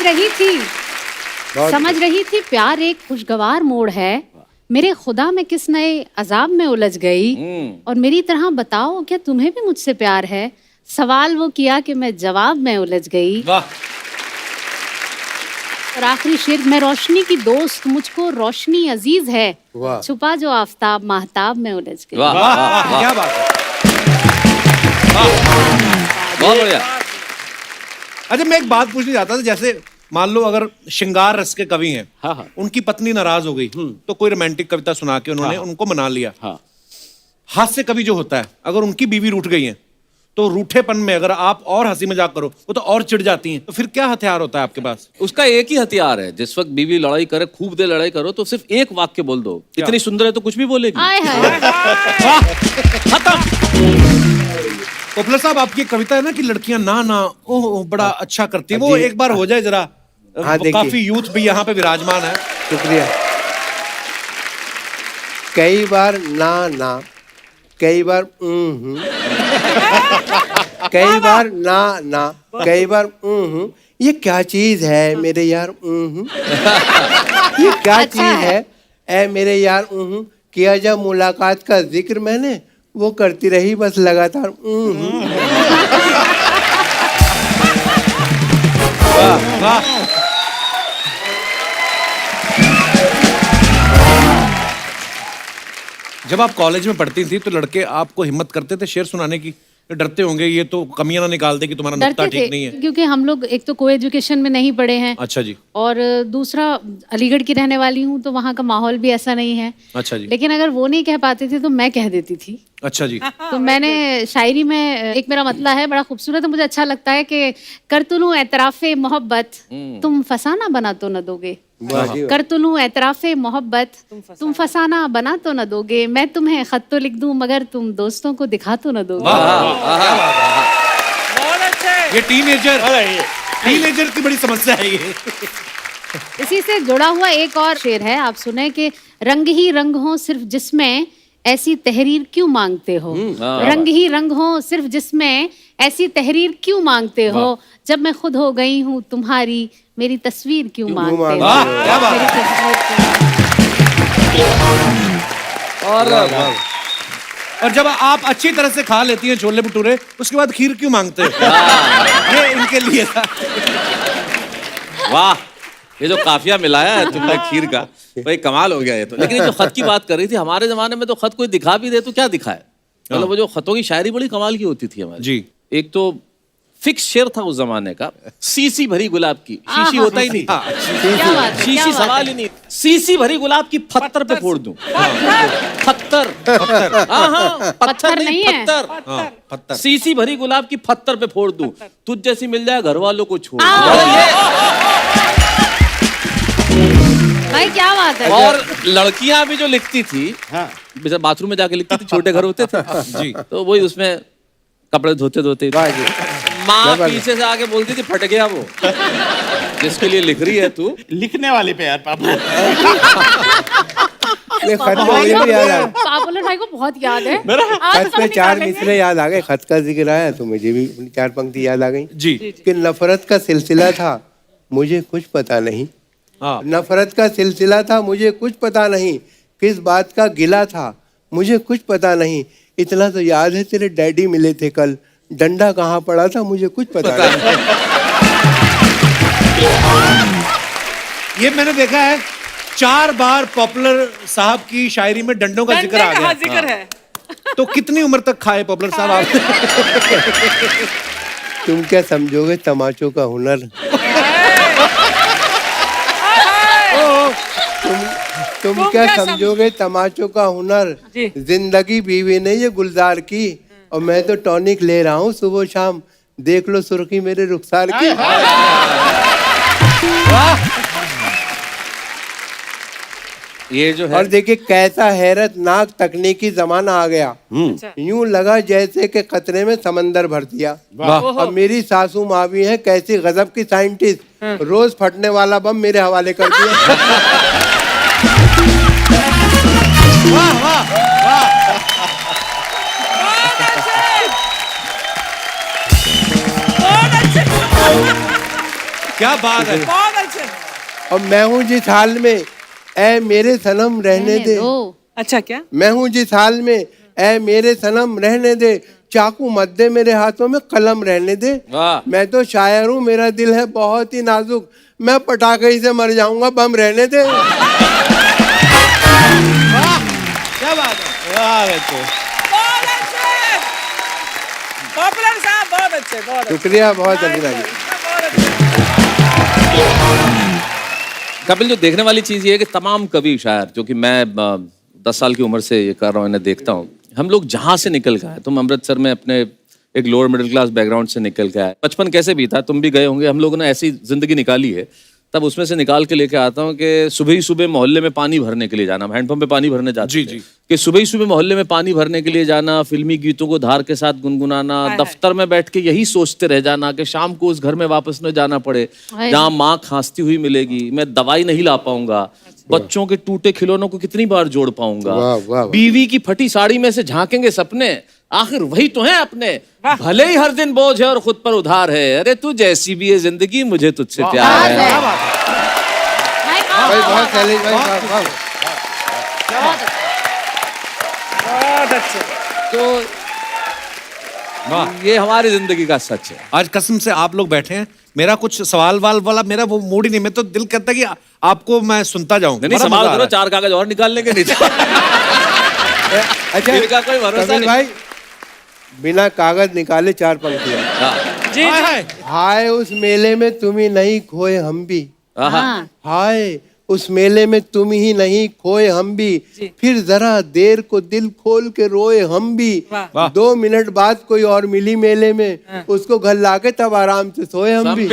रही थी प्यार एक खुशगवार मोड़ है, मेरे खुदा में किस नए अजाब में उलझ गई। और मेरी तरह बताओ क्या तुम्हें भी मुझसे प्यार है, सवाल वो किया कि मैं जवाब में उलझ गई। और आखिरी शेर, मैं रोशनी की दोस्त मुझको रोशनी अजीज है, छुपा जो आफताब महताब में उलझ गई। क्या बात है। बहुत बढ़िया। अच्छा मैं एक बात पूछने जाता था, जैसे मान लो अगर श्रृंगार रस के कवि हैं, हाँ, हाँ। उनकी पत्नी नाराज हो गई तो कोई रोमांटिक कविता सुना के उन्होंने उनको मना लिया। हाँ। हास्य कवि जो होता है, अगर उनकी बीवी रूठ गई है तो रूठेपन में अगर आप और हंसी मजाक करो वो तो और चिढ़ जाती हैं, तो फिर क्या हथियार होता है आपके पास? उसका एक ही हथियार है, जिस वक्त बीवी लड़ाई करे, खूब देर लड़ाई करो, तो सिर्फ एक वाक्य बोल दो, इतनी सुंदर है तो कुछ भी बोलेगी। आए हाय। पॉपुलर साहब, आपकी एक कविता है ना कि लड़कियां ना ना ओह बड़ा अच्छा करती है, वो जी। एक बार हो जाए जरा। हाँ, देखिए। काफी यूथ भी यहाँ पे विराजमान है। शुक्रिया। कई बार ना ना, कई बार कई बार ना ना, कई बार ये क्या चीज है मेरे यार ये क्या अच्छा चीज है। है ऐ मेरे यार किया जब मुलाकात का जिक्र मैंने, वो करती रही बस लगातार वाह। जब आप कॉलेज में पढ़ती थी तो लड़के आपको हिम्मत करते थे शेर सुनाने की? डरते होंगे ये तो कमियां ना निकाल दे कि तुम्हारा नुक्ता डरते तो ठीक नहीं है। थे क्योंकि हम लोग एक तो को एजुकेशन में नहीं पढ़े हैं, अच्छा जी। और दूसरा अलीगढ़ की रहने वाली हूँ तो वहाँ का माहौल भी ऐसा नहीं है। अच्छा जी। लेकिन अगर वो नहीं कह पाते थे तो मैं कह देती थी। अच्छा जी। तो मैंने शायरी में एक मेरा मतला है बड़ा खूबसूरत है, मुझे अच्छा लगता है कि कर तो लूं एतराफ़े मोहब्बत तुम फसाना बना तो न दोगे, वाह जी वाह। कर तो लूं एतराफ़े मोहब्बत तुम फसाना बना तो न दोगे, मैं तुम्हें खत तो लिख दूं मगर तुम दोस्तों को दिखा तो न दोगे। बहुत अच्छे। ये टीनेजर की बड़ी समस्या है ये। इसी से जुड़ा हुआ एक और शेर है, आप सुने कि रंग ही रंग हो सिर्फ जिसमें ऐसी तहरीर क्यों मांगते हो, रंग ही रंग हो सिर्फ जिसमें ऐसी तहरीर क्यों मांगते हो, जब मैं खुद हो गई हूँ तुम्हारी मेरी तस्वीर क्यों मांगते हो। वाह, क्या बात मेरी तस्वीर क्यों और जब आप अच्छी तरह से खा लेती हैं छोले भटूरे, उसके बाद खीर क्यों मांगते हो? ये इनके लिए था। वाह, ये जो काफिया मिलाया है तुमने खीर का, भाई कमाल हो गया ये तो। लेकिन ये जो खत की बात कर रही थी, हमारे जमाने में तो खत कोई दिखा भी दे तो क्या दिखाए, मतलब वो जो खतों की शायरी बड़ी कमाल की होती थी हमारी। जी। एक तो फिक्स शेर था उस जमाने का, सीसी भरी गुलाब की, शीशी होता ही नहीं, क्या बात है, शीशी क्या बात सवाल ही नहीं, सीसी भरी गुलाब की पत्थर पे फोड़ दूं। पत्थर, हाँ, पत्थर नहीं, है। पत्थर, पत्थर। सीसी भरी गुलाब की पत्थर पे फोड़ दूं, तुझ जैसी मिल जाए घर वालों को छोड़। भाई क्या बात है। और लड़कियां भी जो लिखती थी, जैसे बाथरूम में जाके लिखती थी, छोटे घर होते थे जी, तो वही उसमें कपड़े धोते धोते माँ पीछे से आके बोलती थी फट गया वो, जिसके लिए लिख रही है तू। लिखने वाले पे यार पापा। ये खत में मुझे भी याद आ गया। पापुलर भाई को बहुत याद है। खत में 4 मिसरे याद आ गए, खत का जिक्र आया तो मुझे भी 4 पंक्ति याद आ गई जी। कि नफरत का सिलसिला था मुझे कुछ पता नहीं, हाँ। नफरत का सिलसिला था मुझे कुछ पता नहीं, किस बात का गिला था मुझे कुछ पता नहीं, इतना तो याद है तेरे डैडी मिले थे कल, डंडा कहाँ पड़ा था मुझे कुछ पता नहीं। ये मैंने देखा है 4 बार पॉपुलर साहब की शायरी में डंडों का जिक्र आ गया। जिक्र है। तो कितनी उम्र तक खाए पॉपुलर साहब आप? तुम क्या समझोगे तमाचों का हुनर, तुम क्या समझोगे तमाचों का हुनर, जिंदगी बीवी ने ये गुलजार की, और मैं तो टॉनिक ले रहा हूँ सुबह शाम, देख लो सुर्खी मेरे रुखसार की। ये जो है, और देखिए कैसा हैरतनाक तकनीकी जमाना आ गया, यूं लगा जैसे कि खतरे में समंदर भर दिया। अब मेरी सासू माँ भी है कैसी गजब की साइंटिस्ट, रोज फटने वाला बम मेरे हवाले कर दिया। वाह वाह वाह, क्या बात है। बहुत अच्छे। और मैं हूँ जिस हाल में ऐ मेरे सनम रहने दे, अच्छा क्या? मैं हूँ जिस हाल में ऐ मेरे सनम रहने दे, चाकू मत दे मेरे हाथों में कलम रहने दे, मैं तो शायर हूँ मेरा दिल है बहुत ही नाजुक, मैं पटाखे ही से मर जाऊंगा बम रहने दे। क्या बात है। बहुत अच्छे। पॉपुलर साहब बहुत अच्छे, बहुत अच्छे। शुक्रिया, बहुत अच्छी लगी। बहुत अच्छे। कपिल, जो देखने वाली चीज ये है कि तमाम कवि शायर, जो कि मैं 10 साल की उम्र से ये कर रहा हूँ, इन्हें देखता हूँ, हम लोग जहाँ से निकल के आए, तुम अमृतसर में अपने एक लोअर मिडिल क्लास बैकग्राउंड से निकल के आए, बचपन कैसे बीता, तुम भी गए होंगे, हम लोगों ने ऐसी जिंदगी निकाली है, तब उसमें से निकाल के लेके आता हूँ कि सुबह ही सुबह मोहल्ले में पानी भरने के लिए जाना, हैंडपंप पे पानी भरने जाते जी, थे, जी। कि सुबह ही सुबह मोहल्ले में पानी भरने के लिए जाना, फिल्मी गीतों को धार के साथ गुनगुनाना, दफ्तर में बैठ के यही सोचते रह जाना कि शाम को उस घर में वापस न जाना पड़े जहाँ माँ खांसती हुई मिलेगी, मैं दवाई नहीं ला पाऊंगा, बच्चों के टूटे खिलौनों को कितनी बार जोड़ पाऊंगा, वाह, वाह, वाह। बीवी की फटी साड़ी में से झांकेंगे सपने, आखिर वही तो है अपने, भले ही हर दिन बोझ है और खुद पर उधार है, अरे तू जैसी भी है जिंदगी मुझे तुझसे प्यार है। भाई बहुत शैलेश भाई, वाह, वाह। बहुत अच्छे। तो ये हमारी जिंदगी का सच है। आज कसम से आप लोग बैठे हैं, मेरा कुछ सवाल वाल वाला मेरा वो मूड ही नहीं, मैं तो दिल करता है कि आपको मैं सुनता जाऊं। नहीं बड़ा सवाल मजा आ करो, रहा है। 4 कागज और निकाल लेंगे, नहीं अच्छा इनका कोई भरोसा कपिल नहीं। भाई, बिना कागज निकाले 4 पंक्तियां। हाँ। जी हाय, जी। हाय। हाय उस मेले में तुम ही नहीं खोए हम भी, आहा। हाँ हाय उस मेले में तुम ही नहीं खोए हम भी, फिर जरा देर को दिल खोल के रोए हम भी, वाह। 2 मिनट बाद कोई और मिली मेले में, उसको घर लाके तब आराम से सोए हम भी।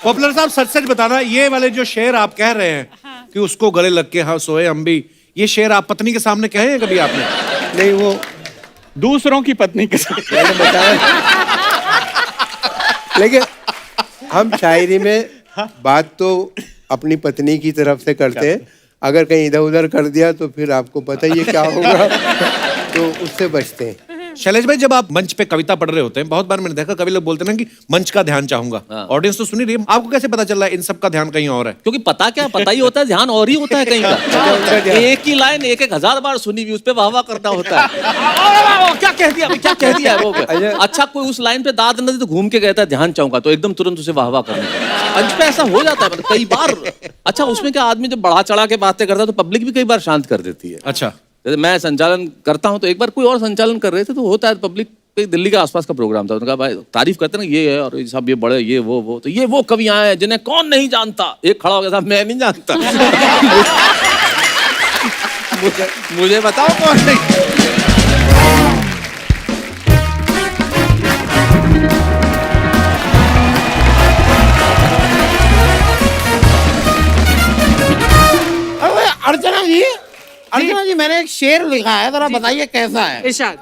पॉपुलर साहब सच सच बताना, ये वाले जो शेर आप कह रहे हैं कि उसको गले लग के हाँ सोए हम भी, ये शेर आप पत्नी के सामने कहे हैं कभी आपने? नहीं वो दूसरों की पत्नी के साथ। मैंने बताया, लेकिन हम शायरी में बात तो अपनी पत्नी की तरफ से करते हैं, अगर कहीं इधर उधर कर दिया तो फिर आपको पता ही है क्या होगा, तो उससे बचते हैं। शैलेश भाई, जब आप मंच पे कविता पढ़ रहे होते हैं, बहुत बार मैंने देखा कवि लोग बोलते हैं ना कि मंच का ध्यान चाहूंगा, ऑडियंस तो सुनी रही है, आपको कैसे पता चल रहा है इन सब का ध्यान कहीं और है? क्योंकि पता क्या, पता ही होता है, ध्यान और ही होता है कहीं का। एक ही लाइन 1,000 बार सुनी हुई, उस पे वाह वाह करना होता है। क्या कह दिया, क्या कह दिया है वो? अच्छा कोई उस लाइन पे दाद न दे तो घूम के कहता है ध्यान चाहूंगा, तो एकदम तुरंत उसे वाह वाह करना। मंच पे ऐसा हो जाता है मतलब कई बार। अच्छा उसमें क्या, आदमी जब बढ़ा चढ़ा के बातें करता है तो पब्लिक भी कई बार शांत कर देती है। अच्छा, जैसे मैं संचालन करता हूं तो एक बार कोई और संचालन कर रहे थे, तो होता है पब्लिक, दिल्ली के आसपास का प्रोग्राम था, उन्होंने कहा भाई तारीफ करते ना, ये है और साहब ये बड़े, ये वो, तो ये वो कवि आए हैं जिन्हें कौन नहीं जानता। एक खड़ा हो गया, साहब मैं नहीं जानता। मुझे बताओ कौन नहीं। अरे अर्चना जी मैंने एक शेर लिखा है, जरा बताइए कैसा है। इरशाद।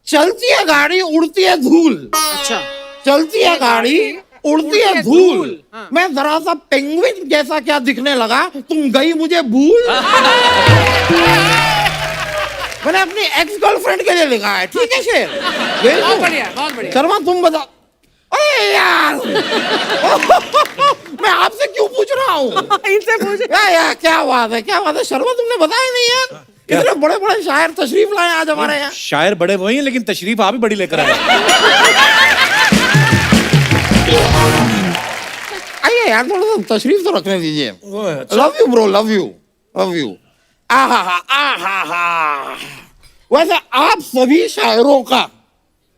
चलती है गाड़ी उड़ती है धूल, अच्छा। चलती है गाड़ी उड़ती है धूल, मैं जरा सा पेंगुइन जैसा क्या दिखने लगा, तुम गई मुझे भूल। मैंने अपनी एक्स गर्लफ्रेंड के लिए लिखा है, ठीक है शेर। बहुत बढ़िया, बहुत बढ़िया। शर्मा तुम बताओ। अरे यार मैं आपसे क्यों पूछ रहा हूँ? इनसे पूछ। यार क्या बात है, क्या बात है शर्मा, तुमने बताया नहीं यार, इतने बड़े बड़े शायर तशरीफ लाए आज हमारे यहाँ। शायर बड़े वही हैं, लेकिन तशरीफ आप ही बड़ी लेकर आए। आइए यार थोड़ा सा तशरीफ तो रखने दीजिए। Love you bro, love you, love you. आहा। वैसे आप सभी शायरों का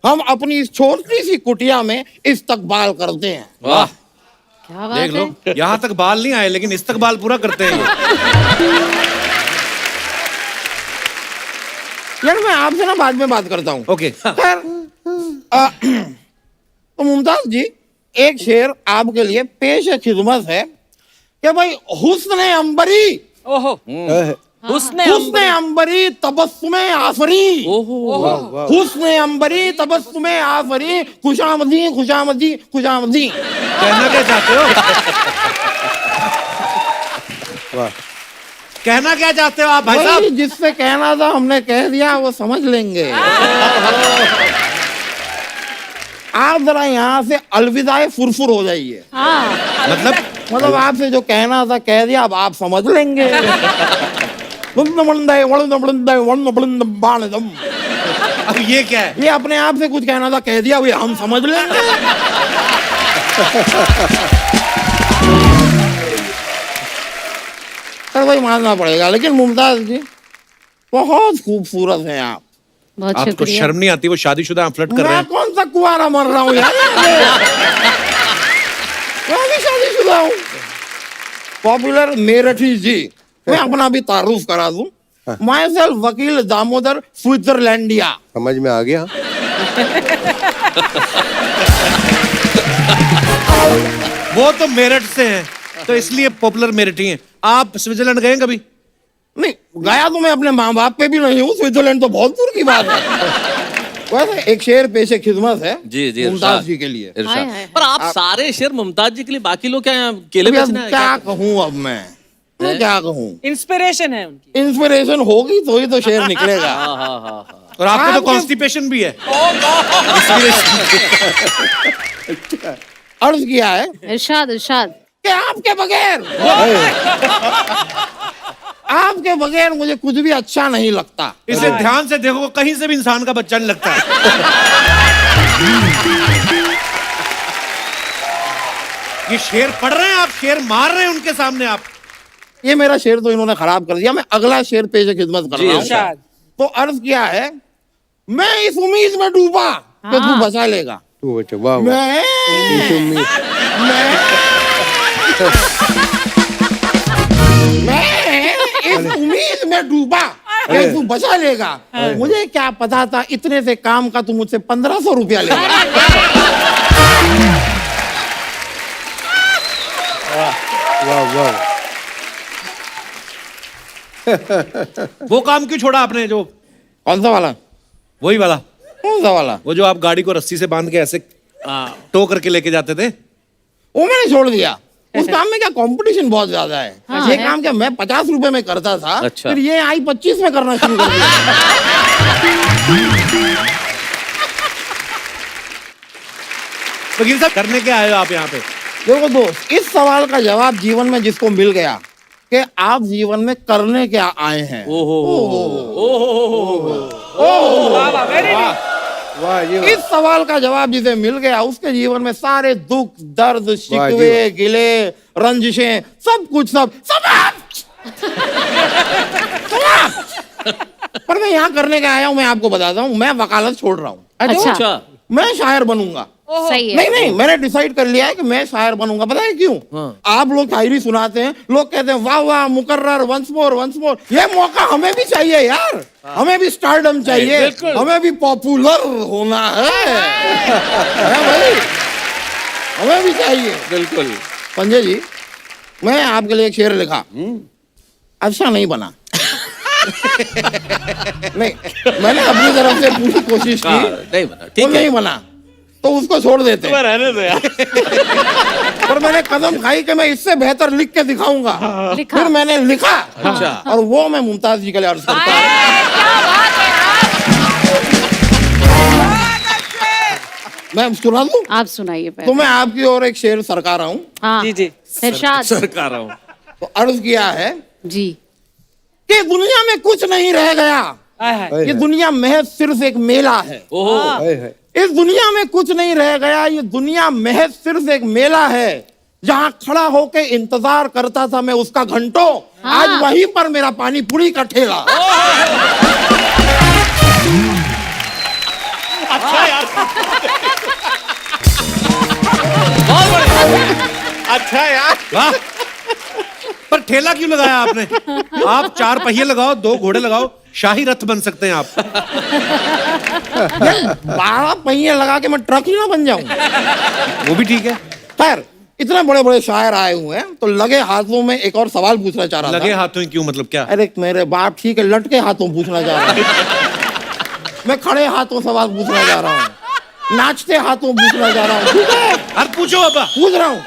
हम अपनी इस छोटी सी कुटिया में इस्तकबाल करते हैं। वाह, क्या बात देख लो, है। यहाँ तक बाल नहीं आए लेकिन इस्तकबाल पूरा करते हैं ये। यार मैं आपसे ना बाद में बात करता हूँ। ओके। खैर, तो मुमताज जी एक शेर आपके लिए पेश खिदमत है कि भाई हुस्न अंबरी, ओहो। हुस्न अंबरी तबस्सुमे आफरी, ओहो, हुस्न अंबरी तबस्सुमे आफरी, खुशामदी खुशामदी खुशामदी। कहना क्या चाहते हो? वाह, कहना क्या चाहते हो आप भाई साहब? भाई जिससे कहना था हमने कह दिया, वो समझ लेंगे। आप जरा यहाँ से अलविदाए फुरफुर हो जाइए। मतलब आपसे जो कहना था कह दिया, अब आप समझ लेंगे। अब ये क्या है? ये अपने आप से कुछ कहना था कह दिया, हम समझ लेंगे। सर भाई मानना पड़ेगा, लेकिन मुमताज जी बहुत खूबसूरत हैं आप। बहुत आपको शुक्रिया। शर्म नहीं आती? वो शादीशुदा फ्लर्ट कर रहे मैं हैं। कौन सा कुआरा मर रहा हूँ यार? मैं भी शादीशुदा हूँ। पॉपुलर मेरठी जी, मैं अपना भी तारुफ करा दूं। माई सेल्फ वकील दामोदर स्विट्जरलैंडिया। समझ में आ गया। वो तो मेरठ से हैं, तो इसलिए पॉपुलर मेरठी हैं। आप स्विट्जरलैंड गए हैं कभी? नहीं गया तो मैं अपने माँ बाप पे भी नहीं हूँ, स्विट्जरलैंड तो बहुत दूर की बात है। वैसे एक शेर पेशे खिदमत है जी जी मुमताज इरशाद, जी के लिए। इरशाद। हाय, हाय। पर आप सारे शेर मुमताज जी के लिए, बाकी लोग क्या यहाँ केले अभी अब बेचने आए क्या क्या? कहूँ अब मैं क्या कहूँ? इंस्पिरेशन है उनकी। इंस्पिरेशन होगी तो ही तो शेर निकलेगा। हाँ हाँ हाँ। और आपको तो आपके- कॉन्स्टिपेशन भी है। अर्ज किया है इरशाद इरशाद। कि आपके बगैर मुझे कुछ भी अच्छा नहीं लगता। इसे ध्यान से देखो, कहीं से भी इंसान का बच्चा नहीं लगता है। ये शेर पढ़ रहे हैं आप, शेर मार रहे हैं उनके सामने आप। ये मेरा शेर तो इन्होंने खराब कर दिया। मैं अगला शेर पेश खिदमत कर जी, रहा हूँ। इरशाद। तो अर्ज किया है, मैं इस उम्मीद में डूबा कि तू बचा लेगा। तू बच्चा वाह वाह। मैं इस उम्मीद में डूबा कि तू बचा लेगा। मुझे क्या पता था इतने से काम का तू मुझसे 1500 रुपया लेगा। वाह वाह। वो काम क्यों छोड़ा आपने? जो कौन सा वाला? वही वाला, कौन सा वाला? वो जो आप गाड़ी को रस्सी से बांध के ऐसे टो करके लेके जाते थे। वो मैंने छोड़ दिया। उस काम में क्या कंपटीशन बहुत ज्यादा है। हाँ, ये है। काम क्या मैं 50 रुपए में करता था, अच्छा। फिर ये आई 25 में करना शुरू कर दिया। वकील साहब, करने के आए हो आप यहाँ पे? देखो दोस्त, इस सवाल का जवाब जीवन में जिसको मिल गया कि आप जीवन में करने क्या आए हैं, वाह जी इस सवाल का जवाब जिसे मिल गया उसके जीवन में सारे दुख दर्द शिकवे वाह। गिले रंजिशें सब कुछ सब समाप्त। पर मैं यहाँ करने का आया हूँ, मैं आपको बताता हूँ, मैं वकालत छोड़ रहा हूँ। अच्छा। अच्छा। मैं शायर बनूंगा। सही है। नहीं नहीं, मैंने डिसाइड कर लिया है कि मैं शायर बनूंगा। पता है क्यों? आप लोग शायरी सुनाते हैं, लोग कहते हैं वाह वाह मुकर्रर, वंस मोर वंस मोर। ये मौका हमें भी चाहिए यार। हमें भी स्टारडम चाहिए, हमें भी पॉपुलर होना है भाई, हमें भी चाहिए। बिल्कुल। संजय जी, मैं आपके लिए एक शेर लिखा, अच्छा नहीं बना। नहीं, मैंने अपनी तरफ से पूरी कोशिश की, नहीं बना, तो ठीक है। नहीं बना तो उसको छोड़ देते। रहने दो यार। पर मैंने कदम खाई कि मैं इससे बेहतर लिख के दिखाऊंगा। लिखा। फिर मैंने लिखा, अच्छा। और वो मैं मुमताज जी के लिए अर्ज करता हूँ। मैं सुना दूं? आप सुनाइए तो पहले। मैं आपकी ओर एक शेर सरका रहा हूँ। हाँ जी जी। इरशाद। सरकार हूँ। तो अर्ज किया है जी। कि दुनिया में कुछ नहीं रह गया, ये दुनिया महज सिर्फ एक मेला है। ओहो। हाय हाय। इस दुनिया में कुछ नहीं रह गया, ये दुनिया महज सिर्फ एक मेला है। जहाँ खड़ा होके इंतजार करता था मैं उसका घंटों, आज वहीं पर मेरा पानी पूरी का ठेला। अच्छा यार, वाह। पर ठेला क्यों लगाया आपने? आप 4 पहिए लगाओ, 2 घोड़े लगाओ, शाही रथ बन सकते हैं आप। 12 पहिए लगा के मैं ट्रक ही ना बन जाऊं। वो भी ठीक है। खैर, इतने बड़े बड़े शायर आए हुए हैं, तो लगे हाथों में एक और सवाल पूछना चाह रहा लगे था। हाथों ही क्यों, मतलब क्या? अरे मेरे बाप, ठीक है, लटके हाथों पूछना चाह रहा हूँ। मैं खड़े हाथों सवाल पूछना चाह रहा हूँ, नाचते हाथों पूछना चाह रहा हूँ। ठीक है, अरे पूछो बाबा। पूछ रहा हूँ।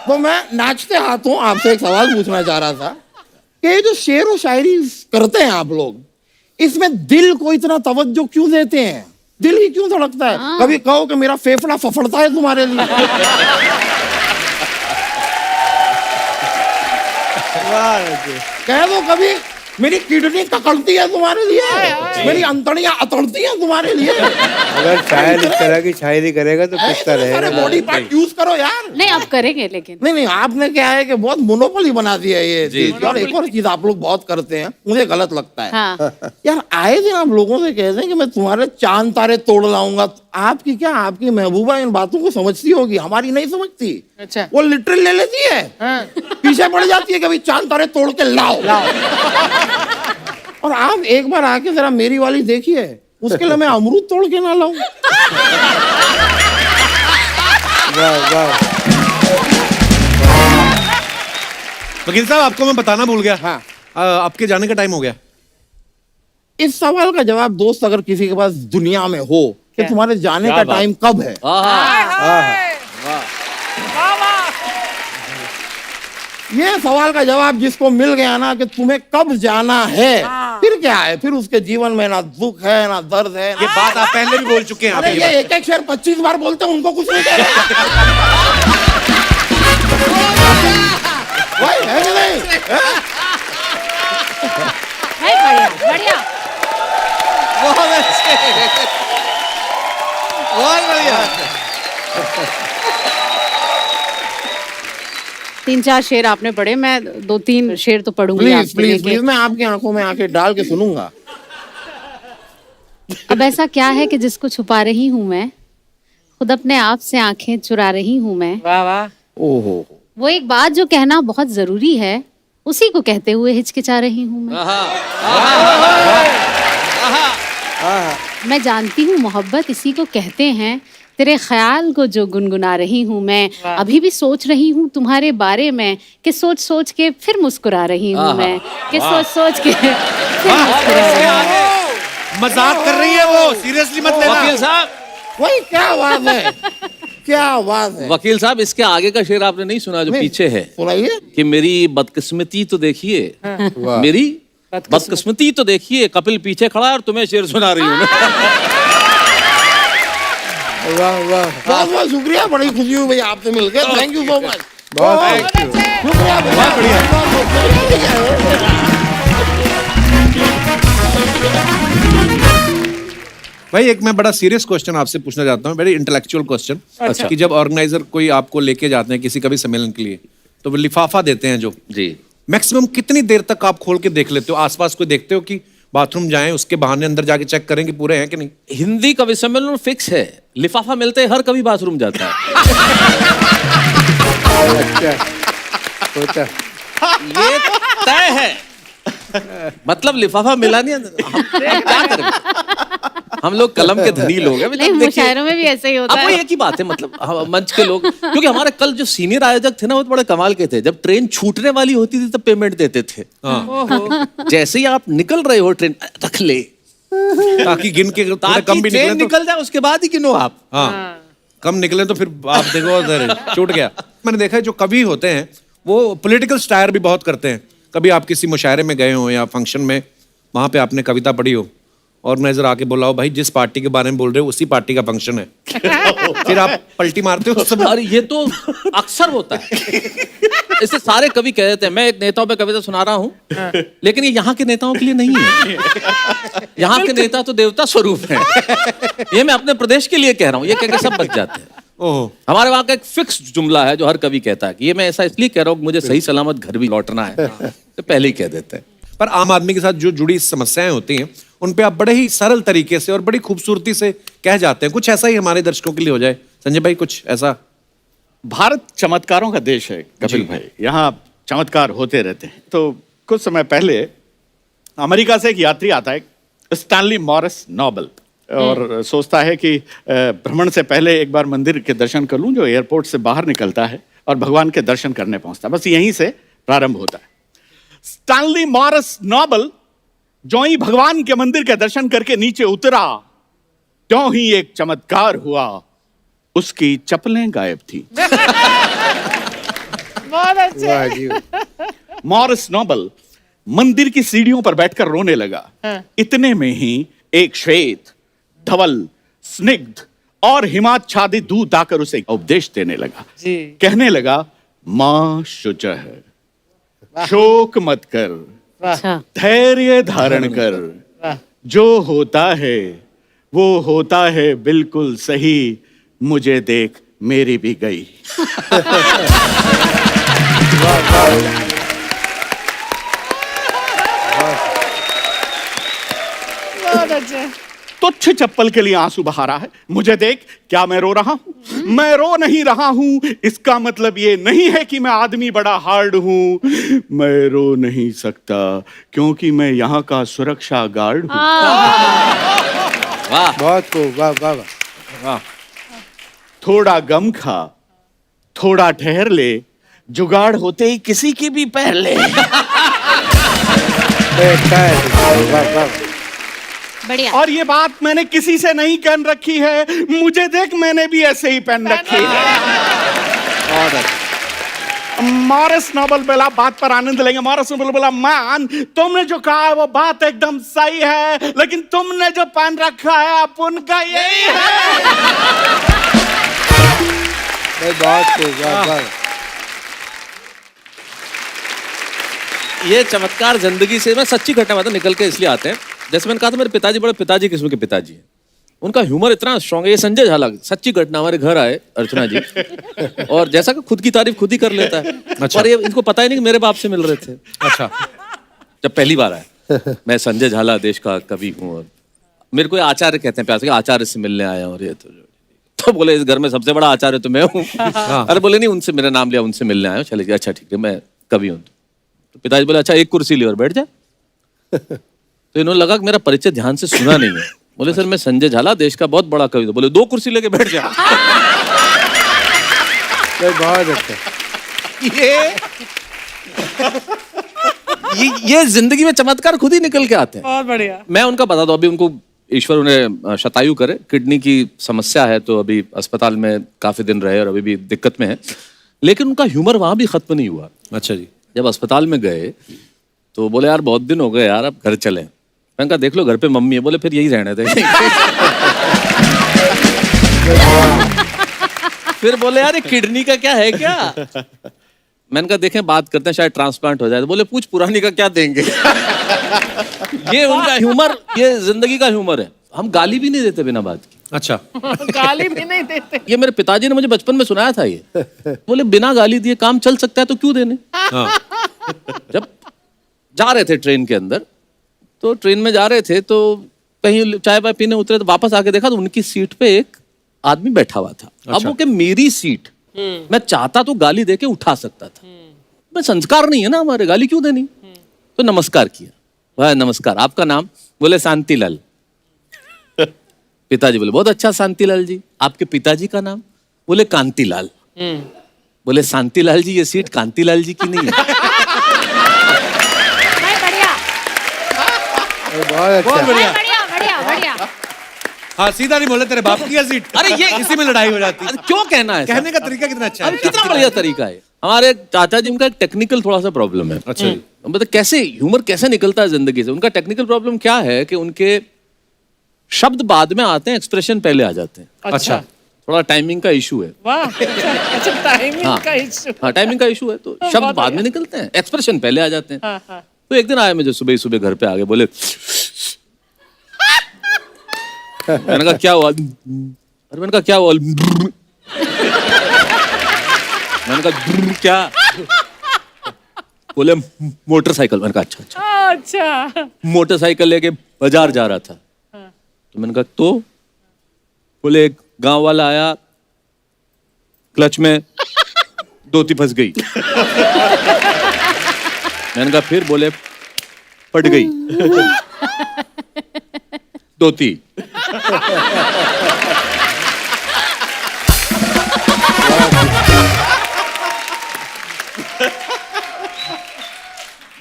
तो मैं नाचते हाथों आपसे एक सवाल पूछना चाह रहा था कि ये जो शेर और शायरी करते हैं आप लोग, इसमें दिल को इतना तवज्जो क्यों देते हैं? दिल ही क्यों धड़कता है? कभी कहो कि मेरा फेफड़ा फफड़ता है तुम्हारे लिए। कह दो कभी मेरी किडनी ककड़ती है तुम्हारे लिए, मेरी अंतड़ियां अतड़ती हैं तुम्हारे लिए। अगर शायर इस तरह की शायरी करेगा तो किसका सारे रहेगा। बॉडी पार्ट यूज करो यार। नहीं अब करेंगे लेकिन नहीं, आपने क्या है कि बहुत मोनोपोली बना दिया ये चीज। और एक और चीज आप लोग बहुत करते हैं, मुझे गलत लगता है। हाँ यार आए दिन आप लोगों से कहते हैं कि मैं तुम्हारे चांद तारे तोड़ लाऊंगा। आपकी क्या, आपकी महबूबा इन बातों को समझती होगी, हमारी नहीं समझती। अच्छा। वो लिटरल ले लेती है, पीछे पड़ जाती है कि भाई चांद तारे तोड़ के लाओ। और आप एक बार आके जरा मेरी वाली देखिए, उसके लिए मैं अमरूद तोड़ के ना लाऊं। वाह वाह। वकील साहब आपको मैं बताना भूल गया। हाँ। आपके जाने का टाइम हो गया। इस सवाल का जवाब दोस्त अगर किसी के पास दुनिया में हो कि तुम्हारे जाने का टाइम कब है, ये सवाल का जवाब जिसको मिल गया ना कि तुम्हें कब जाना है, फिर क्या है, फिर उसके जीवन में ना दुख है ना दर्द है। ये बात आप पहले भी बोल चुके हैं। आप अरे ये एक एक शेर 25 बार बोलते हैं, उनको कुछ नहीं कहते। वही है कि नहीं? बढ़िया बढ़िया। बहुत बढ़िया। 3-4 शेर आपने पढ़े, मैं 2-3 शेर तो पढ़ूंगी प्लीज आपके प्लीज लेके। प्लीज, मैं आपकी आंखों में आंखें डाल के सुनूंगा। अब ऐसा क्या है कि जिसको छुपा रही हूँ मैं, खुद अपने आप से आंखें चुरा रही हूँ मैं। वाह वाह। ओहो, वो एक बात जो कहना बहुत जरूरी है, उसी को कहते हुए हिचकिचा रही हूँ मैं। मैं जानती हूँ मोहब्बत इसी को कहते हैं, तेरे ख्याल को जो गुनगुना रही हूँ मैं। अभी भी सोच रही हूँ तुम्हारे बारे में, कि सोच सोच के फिर मुस्कुरा रही हूँ मैं, कि सोच सोच के फिर मुस्कुरा रही हूँ। मजाक कर रही है वो, सीरियसली मत लेना। वकील साहब, वही क्या बात है, क्या बात है। वकील साहब, इसके आगे का शेर आपने नहीं सुना जो नहीं। पीछे है, सुनाइए। कि मेरी बदकिस्मती तो देखिए, मेरी बदकिस्मती तो देखिए, कपिल पीछे खड़ा है और तुम्हें शेर सुना रही हूँ। वाह वाह। बहुत बहुत शुक्रिया, बड़ी खुशी हुई भैया आपसे मिलकर। Thank you so much. बहुत शुक्रिया भैया, बहुत भाई एक मैं बड़ा सीरियस क्वेश्चन आपसे पूछना चाहता हूँ, वेरी इंटेलेक्चुअल क्वेश्चन। अच्छा। कि जब ऑर्गेनाइजर कोई आपको लेके जाते हैं किसी कभी सम्मेलन के लिए, तो वो लिफाफा देते हैं जो, जी, मैक्सिमम कितनी देर तक आप खोल के देख लेते हो? आसपास कोई देखते हो कि बाथरूम जाएं उसके बहाने अंदर जाके चेक करें कि पूरे हैं कि नहीं? हिंदी कवि सम्मेलन फिक्स है, लिफाफा मिलते ही हर कवि बाथरूम जाता है। अच्छा होता। ये तय है। मतलब लिफाफा मिला नहीं, हम क्या करें? हम लोग कलम के धनी लोग हैं। नहीं, मुशायरों में भी ऐसे ही होता अब वो है। एक ही बात है, मतलब मंच के लोग, क्योंकि हमारे कल जो सीनियर आयोजक थे ना, वो बड़े कमाल के थे। जब ट्रेन छूटने वाली होती थी तब पेमेंट देते थे। जैसे ही आप निकल रहे हो ट्रेन, रख ले, ताकि गिन के थोड़े ताकि कम भी ट्रेन निकले तो, निकल जाए, उसके बाद ही गिनो आप। हाँ कम निकले तो फिर आप देखो उधर छूट गया। मैंने देखा है जो कवि होते हैं वो पॉलिटिकल स्टायर भी बहुत करते हैं। कभी आप किसी मुशायरे में गए हो या फंक्शन में, वहां पे आपने कविता पढ़ी हो, ऑर्गेनाइजर आके बोला हो भाई जिस पार्टी के बारे में बोल रहे हो उसी पार्टी का फंक्शन है, फिर आप पलटी मारते हो सब। और ये तो अक्सर होता है। इससे सारे कवि कह देते हैं मैं एक नेताओं पे कविता सुना रहा हूँ, लेकिन ये यहाँ के नेताओं के लिए नहीं है। यहाँ के नेता तो देवता स्वरूप हैं। ये मैं अपने प्रदेश के लिए कह रहा हूँ, ये कह के सब बच जाते हैं। ओह, हमारे वहाँ का एक फिक्स जुमला है जो हर कवि कहता है कि ये मैं ऐसा इसलिए कह रहा हूँ कि मुझे सही सलामत घर भी लौटना है, तो पहले ही कह देते हैं। पर आम आदमी के साथ जो जुड़ी समस्याएं होती हैं उन पे आप बड़े ही सरल तरीके से और बड़ी खूबसूरती से कह जाते हैं। कुछ ऐसा ही हमारे दर्शकों के लिए हो जाए। संजय भाई कुछ ऐसा। भारत चमत्कारों का देश है कपिल भाई, यहाँ चमत्कार होते रहते हैं। तो कुछ समय पहले अमेरिका से एक यात्री आता है, स्टैनली मॉरिस नोबल, और सोचता है कि भ्रमण से पहले एक बार मंदिर के दर्शन कर लूं जो एयरपोर्ट से बाहर निकलता है, और भगवान के दर्शन करने पहुंचता है। बस यहीं से प्रारंभ होता है। स्टैनली मॉरिस नोबल जो ही भगवान के मंदिर के दर्शन करके नीचे उतरा, त्यों ही एक चमत्कार हुआ, उसकी चप्पलें गायब थी। बहुत अच्छे। वाह जी। मॉरिस नोबल मंदिर की सीढ़ियों पर बैठकर रोने लगा। इतने में ही एक श्वेत, धवल, स्निग्ध और हिमाच्छादित दूत आकर उसे उपदेश देने लगा। कहने लगा, मां शुचः, शोक मत कर, अच्छा धैर्य धारण कर, जो होता है वो होता है बिल्कुल सही, मुझे देख मेरी भी गई। बहुत अच्छा। तुच्छ चप्पल के लिए आंसू बहा रहा है, मुझे देख क्या मैं रो रहा हूं? मैं रो नहीं रहा हूं, इसका मतलब ये नहीं है कि मैं आदमी बड़ा हार्ड हूं। मैं रो नहीं सकता क्योंकि मैं यहाँ का सुरक्षा गार्ड हूं। वाह बहुत खूब, वाह वाह वाह। थोड़ा गम खा, थोड़ा ठहर ले, जुगाड़ होते ही किसी की भी पहन ले। अच्छा है, वाह वाह। बढ़िया। और ये बात मैंने किसी से नहीं कहन रखी है, मुझे देख मैंने भी ऐसे ही पहन रखी है। मॉरिस नोबल बोला, बात पर आनंद लेंगे। मॉरिस नोबल बोला, मैन तुमने जो कहा है वो बात एकदम सही है, लेकिन तुमने जो पहन रखा है आप उनका यही है। बहुत खूब, वाह वाह। ये चमत्कार जिंदगी से मैं सच्ची घटना बात निकल के इसलिए आते हैं। जैसे मैंने कहा था मेरे पिताजी बड़े पिताजी किस्म के पिताजी हैं, उनका ह्यूमर इतना स्ट्रांग है। ये संजय झाला सच्ची घटना, हमारे घर आए अर्चना जी, और जैसा कि खुद की तारीफ खुद ही कर लेता है। अच्छा। और ये इनको पता ही नहीं कि मेरे बाप से मिल रहे थे। अच्छा। जब पहली बार आए, मैं संजय झाला देश का कवि हूँ, और मेरे को ये आचार्य कहते हैं प्यार से, आचार्य से मिलने आया और ये तो बोले इस घर में सबसे बड़ा आचार्य तो मैं हूँ। अरे बोले नहीं, उनसे मेरा नाम लिया, उनसे मिलने आया हूँ। चले गए, अच्छा ठीक है मैं कवि हूँ। तो पिताजी बोले अच्छा एक कुर्सी ले और बैठ जा। तो इन्होंने लगा कि मेरा परिचय ध्यान से सुना नहीं है। बोले सर मैं संजय झाला देश का बहुत बड़ा कवि हूँ। बोले 2 कुर्सी लेके बैठ जा। बहुत अच्छा। ये जिंदगी में चमत्कार खुद ही निकल के आते हैं। बहुत बढ़िया। मैं उनका बता दूं, अभी उनको ईश्वर उन्हें शतायु करे, किडनी की समस्या है, तो अभी अस्पताल में काफी दिन रहे और अभी भी दिक्कत में है। लेकिन उनका ह्यूमर वहां भी खत्म नहीं हुआ। अच्छा जी। जब अस्पताल में गए तो बोले यार बहुत दिन हो गए यार, अब घर चलें। मैंने कहा देख लो घर पे मम्मी है। बोले फिर यही रहने थे। फिर बोले यार ये किडनी का क्या है क्या? मैंने कहा देखें बात करते हैं, शायद ट्रांसप्लांट हो जाए। तो बोले पूछ पुरानी का क्या देंगे। ये उनका ह्यूमर, ये जिंदगी का ह्यूमर है। हम गाली भी नहीं देते बिना बात की। अच्छा। गाली भी नहीं देते। ये मेरे पिताजी ने मुझे बचपन में सुनाया था। ये बोले बिना गाली दिए काम चल सकता है तो क्यों देने। जब जा रहे थे ट्रेन के अंदर, तो ट्रेन में जा रहे थे तो कहीं चाय वाय पीने उतरे, तो वापस आके देखा तो उनकी सीट पे एक आदमी बैठा हुआ था। अब वो कि मेरी सीट, मैं चाहता तो गाली देके उठा सकता था। मैं संस्कार नहीं है ना हमारे, गाली क्यों देनी। तो नमस्कार किया। भाई नमस्कार, आपका नाम? बोले शांतिलाल। पिताजी बोले बहुत अच्छा शांतिलाल जी। आपके पिताजी का नाम? बोले कांतिलाल। बोले शांतिलाल जी ये सीट कांतिलाल जी की नहीं है। बहुत अच्छा। बढ़िया। बढ़िया बढ़िया बढ़िया। हाँ सीधा नहीं बोले तेरे बाप की है सीट। अरे ये इसी में लड़ाई हो जाती है। अरे क्यों कहना है? कहने का तरीका कितना अच्छा है। कितना बढ़िया तरीका है। हमारे चाचा जी, उनका एक टेक्निकल थोड़ा सा प्रॉब्लम है। अच्छा जी। मतलब कैसे ह्यूमर कैसे निकलता है जिंदगी से। उनका टेक्निकल प्रॉब्लम क्या है कि उनके शब्द बाद में आते हैं, एक्सप्रेशन पहले आ जाते हैं। अच्छा। थोड़ा टाइमिंग का इशू है। वाह। अच्छा टाइमिंग हाँ। का इशू। हाँ टाइमिंग का इशू है, तो शब्द बाद में निकलते हैं, एक्सप्रेशन पहले आ जाते हैं। हाँ, हाँ। तो एक दिन आए मुझे सुबह ही सुबह घर पे आगे, बोले मैंने कहा क्या हुआ? अरे मैंने कहा क्या हुआ? मैंने कहा क्या? बोले मोटरसाइकिल। मैंने कहा अच्छा अच्छा। अच्छा। मोटरसाइकिल लेके बाजार जा रहा था। तो मैंने कहा तो? बोले एक गांव वाला आया, क्लच में धोती फंस गई। मैंने कहा फिर? बोले फट गई धोती।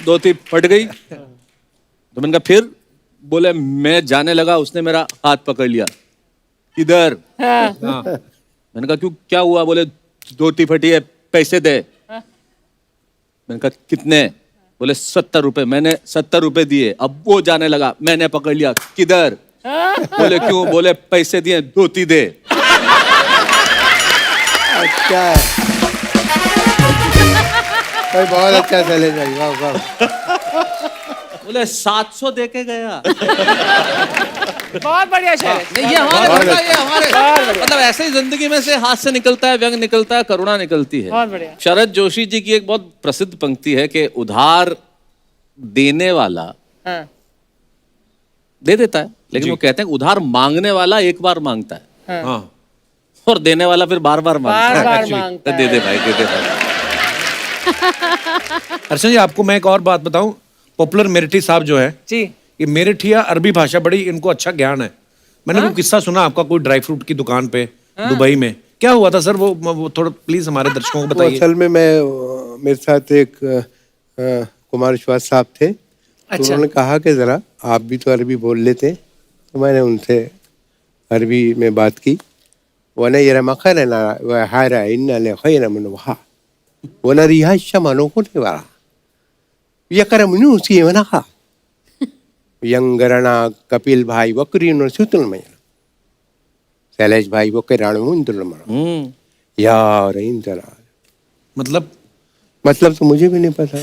धोती फट गई। तो मैंने कहा फिर? बोले मैं जाने लगा, उसने मेरा हाथ पकड़ लिया। इधर। मैंने कहा क्यों, क्या हुआ? बोले धोती फटी है, पैसे दे। मैंने कहा कितने? बोले 70 रुपए। मैंने 70 रुपए दिए। अब वो जाने लगा, मैंने पकड़ लिया। किधर? बोले क्यों? बोले पैसे दिए, धोती दे। अच्छा है। भाई बहुत अच्छा चैलेंज भाई, वाह वाह। बोले 700 दे के गया। बहुत बढ़िया शेर है। नहीं, ये हमारे मतलब ऐसे ही जिंदगी में से हाथ से निकलता है, व्यंग निकलता है, करुणा निकलती है। बहुत बढ़िया। शरद जोशी जी की एक बहुत प्रसिद्ध पंक्ति है कि उधार देने वाला हाँ। दे देता है, लेकिन वो कहते हैं उधार मांगने वाला एक बार मांगता है हाँ और देने वाला फिर बार बार मांगता है। बार मांगता है। दे दे भाई, दे दे भाई। अर्चना जी, आपको मैं एक और बात बताऊं। पॉपुलर मेरिठी साहब जो है, जी। ये मेरिठिया अरबी भाषा बड़ी इनको अच्छा ज्ञान है। मैंने कोई किस्सा सुना आपका, कोई ड्राई फ्रूट की दुकान पे दुबई में क्या हुआ था सर? वो थोड़ा प्लीज हमारे दर्शकों को वो बताइए। असल में मेरे साथ एक कुमार विश्वास साहब थे। तो उन्होंने कहा कि जरा आप भी तो अरबी बोल लेते हैं, तो मैंने उनसे अरबी में बात की। वना यरमखरना वहारा इन्ना खैरमन वहा वना रिहाशा मानो को ने वाला यकरमनु सी वना खा यंगरणा कपिल भाई वक्री न सुतल में शैलेश भाई वो के राणु इंद्र मरा यार इंद्र मतलब तो मुझे भी नहीं पता।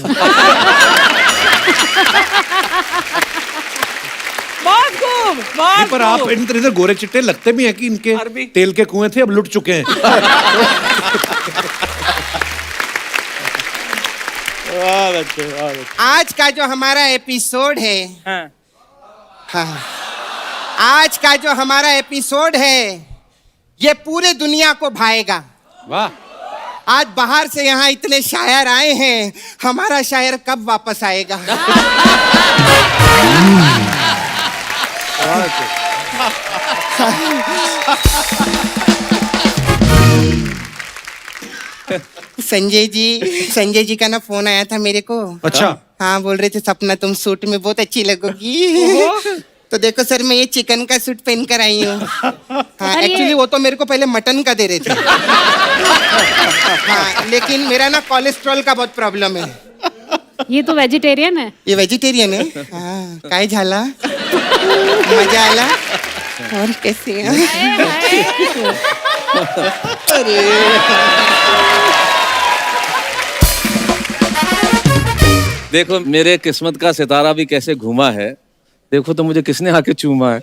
बहुत खूब, बहुत पर आप इधर गोरे चिट्टे लगते भी हैं कि इनके अरबी। तेल के कुएं थे, अब लुट चुके हैं। आज का जो हमारा एपिसोड है, हाँ। हाँ, आज का जो हमारा एपिसोड है ये पूरे दुनिया को भाएगा। वाह। आज बाहर से यहाँ इतने शायर आए हैं, हमारा शायर कब वापस आएगा? संजय जी का ना फोन आया था मेरे को। अच्छा। हाँ, बोल रहे थे सपना तुम सूट में बहुत अच्छी लगोगी। तो देखो सर, मैं ये चिकन का सूट पहन कर आई हूँ। हाँ, एक्चुअली वो तो मेरे को पहले मटन का दे रहे थे। हाँ, लेकिन मेरा ना कोलेस्ट्रॉल का बहुत प्रॉब्लम है। ये तो वेजिटेरियन है। ये वेजिटेरियन है। हाँ, काय झाला, मजा आला और कैसे हैं? देखो मेरे किस्मत का सितारा भी कैसे घूमा है। देखो तो मुझे किसने आके चूमा है।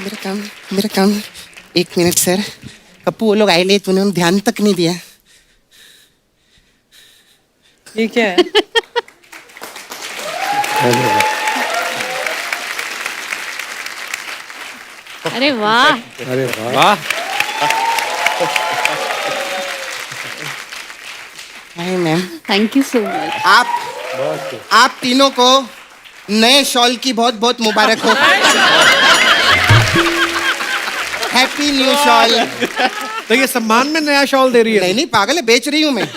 मेरा काम 1 मिनट सर। पप्पू वो लोग आए ले, तूने ध्यान तक नहीं दिया। ये क्या है? अरे वाह। अरे वाह। वाह। Hi ma'am, thank you so much. आप तीनों को नए शॉल की बहुत बहुत मुबारक हो। Happy new shawl. तो ये सम्मान में नया शॉल दे रही है? नहीं नहीं पागल है, बेच रही हूँ मैं।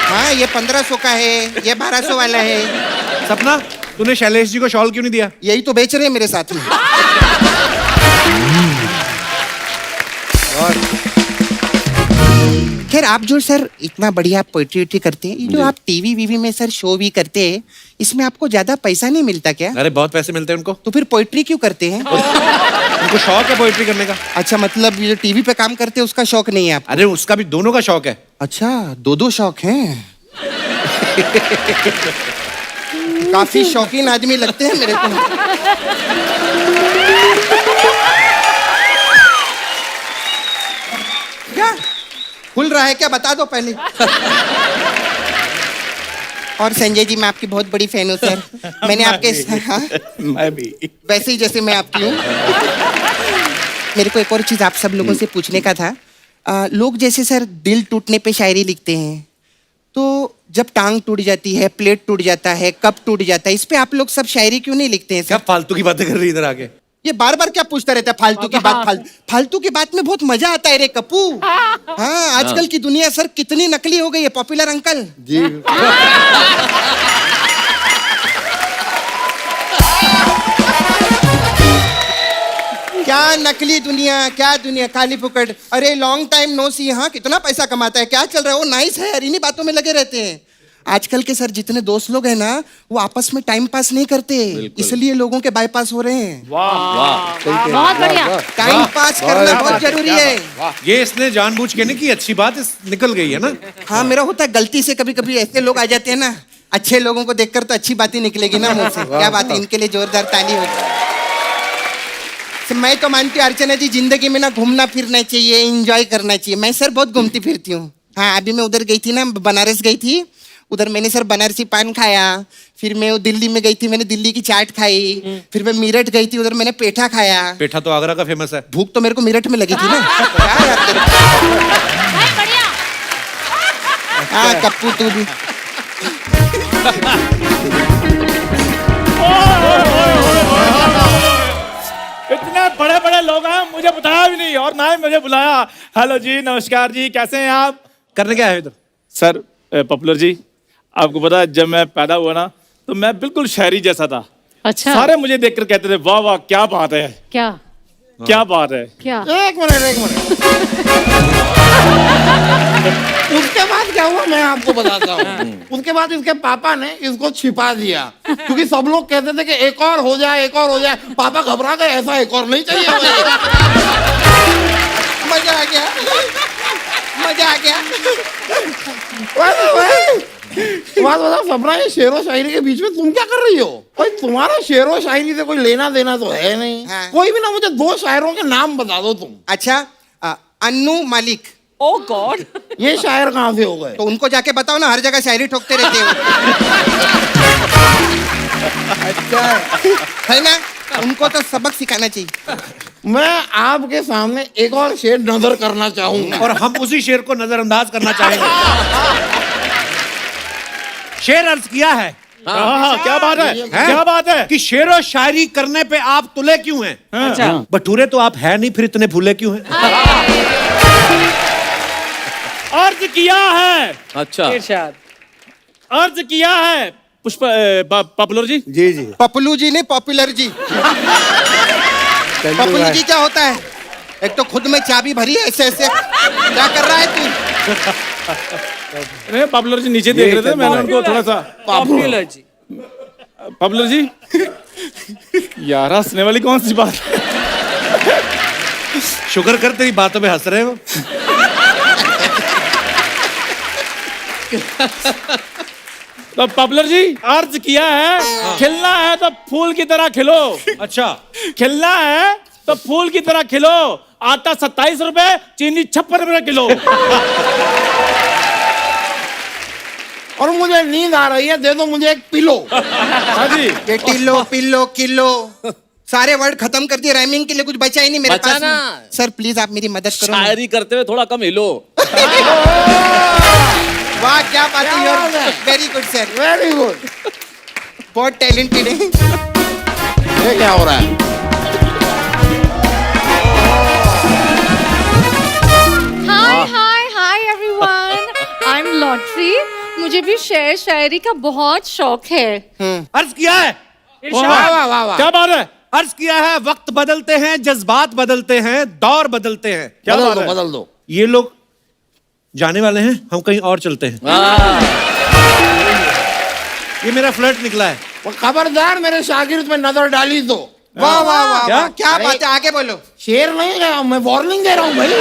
हाँ, ये 1500 का है, ये 1200 वाला है। सपना, तूने शैलेश जी को शॉल क्यों नहीं दिया? यही तो बेच रहे हैं मेरे साथ में। खैर, आप जो सर इतना बढ़िया पोइट्री करते हैं, ये जो आप टीवी वीवी में सर शो भी करते हैं, इसमें आपको ज्यादा पैसा नहीं मिलता क्या? अरे बहुत पैसे मिलते हैं उनको। तो फिर पोइट्री क्यों करते हैं? उनको शौक है पोइट्री करने का। अच्छा, मतलब ये जो टीवी पे काम करते हैं उसका शौक नहीं है आप? अरे उसका भी दोनों का शौक है। अच्छा, दो शौक हैं। काफी शौकीन आदमी लगते हैं मेरे को। क्या खुल रहा है क्या, बता दो पहले। और संजय जी, मैं आपकी बहुत बड़ी फैन हूँ सर। मैंने आपके हाँ? मैं भी। वैसे ही जैसे मैं आपकी हूँ। मेरे को एक और चीज आप सब लोगों से पूछने का था। लोग जैसे सर दिल टूटने पे शायरी लिखते हैं, तो जब टांग टूट जाती है, प्लेट टूट जाता है, कप टूट जाता है, इस पे आप लोग सब शायरी क्यों नहीं लिखते हैं क्या सर? फालतू की बातें कर रही है इधर आके? ये बार बार क्या पूछता रहता है फालतू की बात? फालतू की बात में बहुत मजा आता है रे कप्पू। हाँ, आजकल की दुनिया सर कितनी नकली हो गई है। पॉपुलर अंकल जी। क्या नकली दुनिया, क्या दुनिया, काली पुकड़। अरे लॉन्ग टाइम नो सी। हाँ, कितना पैसा कमाता है, क्या चल रहा है? वो नाइस है यार, इन्हीं बातों में लगे रहते हैं। आजकल के सर जितने दोस्त लोग हैं ना वो आपस में टाइम पास नहीं करते, इसलिए लोगों के बाईपास हो रहे हैं। बहुत बढ़िया। टाइम पास करना बहुत जरूरी है। ये इसने जानबूझ के नहीं की, अच्छी बात निकल गई है ना। हाँ मेरा होता है गलती से, कभी कभी ऐसे लोग आ जाते हैं ना, अच्छे लोगों को देखकर तो अच्छी बातें निकलेगी ना मुंह से। क्या बात है, इनके लिए जोरदार ताली होगी। मैं तो मानती हूँ अर्चना जी, जिंदगी में ना घूमना फिरना चाहिए, एंजॉय करना चाहिए। मैं सर बहुत घूमती फिरती हूँ। हाँ अभी मैं उधर गई थी ना, बनारस गई थी, उधर मैंने सर बनारसी पान खाया। फिर मैं दिल्ली में गई थी, मैंने दिल्ली की चाट खाई। फिर मैं मीरठ गई थी, उधर मैंने पेठा खाया। पेठा तो आगरा का फेमस है। भूख तो मेरे को मीरठ में लगी थी ना। क्या यार तेरे को? बढ़िया। हाँ कप्पू तू भी। इतने बड़े बड़े लोग हैं, मुझे बताया भी नहीं और ना ही मुझे बुलाया। हेलो जी, नमस्कार जी, कैसे हैं आप? करने क्या है इधर? सर पॉपुलर जी, आपको पता है जब मैं पैदा हुआ ना तो मैं बिल्कुल शहरी जैसा था। अच्छा। सारे मुझे देखकर कहते थे वाह वाह क्या बात है, क्या क्या बात है। क्या? एक मिनट उसके बाद क्या हुआ मैं आपको बताता हूँ। उसके बाद इसके पापा ने इसको छिपा दिया, क्योंकि सब लोग कहते थे कि एक और हो जाए, एक और हो जाए। पापा घबरा गए, ऐसा एक और नहीं चाहिए मुझे। मजा आ गया, मजा आ गया। बात बताओ सपना, ये शेरो शायरी के बीच में तुम क्या कर रही हो? भाई तुम्हारा शेरो शायरी से कोई लेना देना तो है नहीं। हाँ। कोई भी ना, मुझे 2 शायरों के नाम बता दो तुम। अच्छा अन्नू मालिक, Oh God. ये शायर कहाँ से हो गए? तो उनको जाके बताओ ना, हर जगह शायरी ठोकते रहते हो। अच्छा है ना, उनको तो सबक सिखाना चाहिए। मैं आपके सामने एक और शेर नजर करना चाहूंगा। और हम उसी शेर को नजरअंदाज करना चाहेंगे। शेर अर्ज किया है। हाँ, क्या बात है, हैं? क्या बात है? कि शेरो शायरी करने पे आप तुले क्यों हैं? अच्छा। भटूरे तो आप है नहीं, फिर इतने फूले क्यों हैं? अर्ज किया है, अच्छा। इरशाद। अर्ज किया है पुष्प पॉपुलर जी। जी जी। पपलू जी ने पॉपुलर जी। पपलू जी क्या होता है? एक तो खुद में चाबी भरी है ऐसे ऐसे, क्या कर रहा है तू? अरे पॉपुलर जी नीचे देख रहे थे, मैंने उनको थोड़ा सा। पॉपुलर जी। पॉपुलर जी यार, हंसने वाली कौन सी बात है? शुक्र कर तेरी बातों पे हंस रहे हो। तो पॉपुलर जी अर्ज किया है, खिलना है तो फूल की तरह खिलो। अच्छा, खिलना है तो फूल की तरह खिलो। आटा 27 रुपए, चीनी 56 रुपए किलो। और मुझे नींद आ रही है, दे दो मुझे एक पिलो। हाँ जी। ये टिल्लो पिल्लो किलो सारे वर्ड खत्म कर दिए, राइमिंग के लिए कुछ बचा ही नहीं मेरे पास। बचाना। सर प्लीज आप मेरी मदद करो ना। शायरी करते हुए थोड़ा कम हिलो। वाह क्या बात है, क्या बात है? Very good sir, very good. बहुत टैलेंटेड है। ये क्या हो रहा है? Hi hi hi everyone, I am lottery. मुझे भी शेर शायरी का बहुत शौक है। अर्ज किया है। वाह वाह वाह वाह। क्या बात है? अर्ज किया है, वक्त बदलते हैं, जज्बात बदलते हैं, दौर बदलते हैं। क्या बदल बात दो, है? बदल दो। ये लोग जाने वाले हैं, हम कहीं और चलते हैं। ये मेरा फ्लर्ट निकला है। वो खबरदार मेरे शागिर्द में नजर डाली तो। वाह वाह वाह क्या? वाह, क्या बात है, आगे बोलो। शेर नहीं गया, मैं वार्निंग दे रहा हूँ भाई।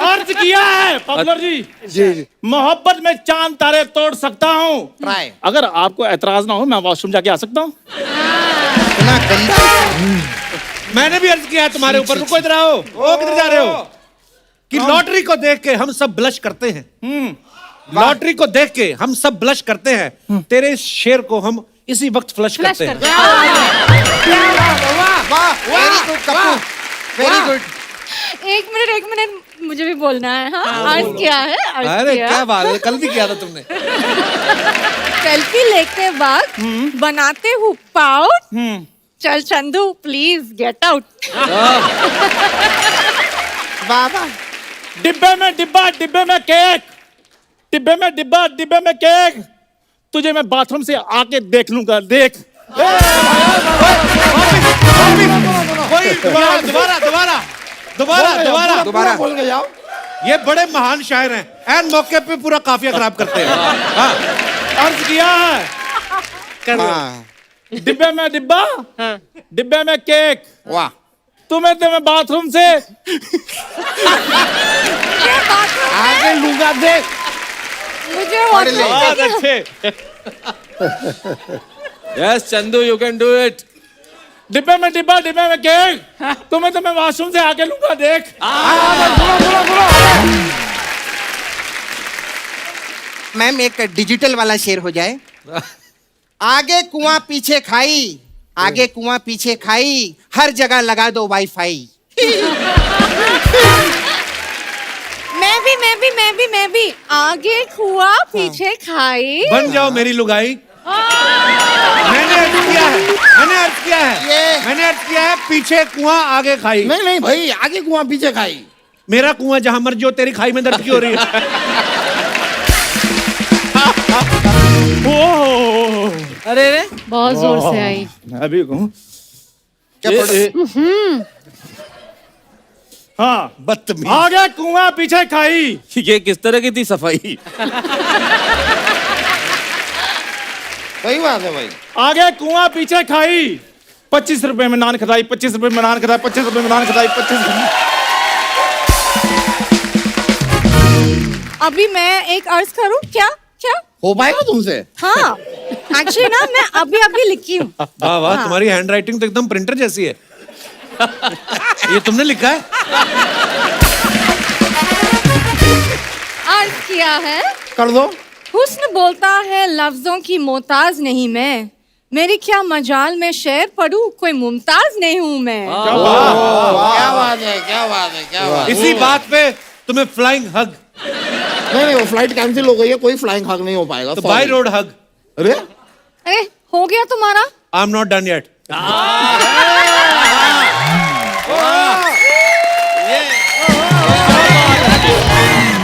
अर्ज किया है पॉपुलर जी। जी जी। मोहब्बत में चांद तारे तोड़ सकता हूँ। ट्राई। अगर आपको एतराज ना हो, मैं वॉशरूम जाके आ सकता हूँ? इतना गंदा। मैंने भी अर्ज किया है तुम्हारे ऊपर। रुको, इधर आओ। ओ किधर जा रहे हो? कि लॉटरी को देख के हम सब ब्लश करते हैं। लॉटरी को देख के हम सब ब्लश करते हैं। तेरे इस शेर को हम इसी वक्त फ्लश करते हैं। वाह very good Kappu, very good. एक मिनट, मुझे भी बोलना है। हाँ, अर्ज किया है, अर्ज अरे किया। क्या बात है, कल भी किया था तुमने। सेल्फी लेते वक्त बनाते हूँ पाउट। चल चंदू प्लीज गेट आउट। वाह वाह। डिब्बे में डिब्बा, डिब्बे में केक। डिब्बे में डिब्बा, डिब्बे में केक। तुझे मैं बाथरूम से आके देख लूंगा, देख। दोबारा दोबारा दोबारा दोबारा दोबारा दोबारा बोल के जाओ। ये बड़े महान शायर हैं, ऐन मौके पे पूरा काफिया खराब करते हैं। हाँ, अर्ज किया है, हाँ डिब्बे में डिब्बा, डिब्बे में केक, वाह तुम्हें तो मैं बाथरूम से आगे लूंगा देख। मुझे washroom बहुत से- अच्छे। Yes Chandu, you can do it. डिब्बे में डिब्बा, डिब्बे में केक, तुम्हें तो मैं वॉशरूम से आके लूंगा देख। मैम एक डिजिटल वाला शेर हो जाए। आगे कुआं पीछे खाई, आगे कुआं पीछे खाई, हर जगह लगा दो वाईफाई। मैं भी आगे खुआ पीछे खाई। बन जाओ मेरी लुगाई। मैंने अर्ज किया है, मैंने अर्ज किया है, पीछे कुआं आगे खाई। नहीं नहीं भाई, आगे कुआं पीछे खाई। मेरा कुआं जहां मर्जी हो, तेरी खाई में दर्द क्यों हो रही है? अरे रे, बहुत जोर से आई। अभी कहूँ क्या पढ़- हाँ, बदतमीज। आगे कुआं पीछे खाई। ये किस तरह की थी सफाई? सही बात है भाई। आगे कुआं पीछे खाई, 25 रुपए में नान खदाई, 25 रुपए में नान खदाई, 25 रुपए में नान खदाई, 25 रुपए। अभी मैं एक अर्ज करूं क्या? क्या? हो पाएगा तुमसे? हाँ, एक्चुअली ना मैं अभी लिखी हूँ। वाह वाह, तुम्हारी हैंड राइटिंग तो एकदम प्रिंटर जैसी है। ये तुमने लिखा है? अर्ज किया है, कर दो। हुस्न बोलता है लफ्जों की मोहताज नहीं मैं, मेरी क्या मजाल में शेर पढ़ूं, कोई मुमताज नहीं हूं मैं। क्या बात है, क्या बात है, क्या बात है। इसी बात पे तुम्हें फ्लाइंग हग, नहीं नहीं, वो फ्लाइट कैंसिल हो गई है, कोई फ्लाइंग हग नहीं हो पाएगा। तो sorry। बाय रोड हग। अरे अरे हो गया तुम्हारा? I am not done yet.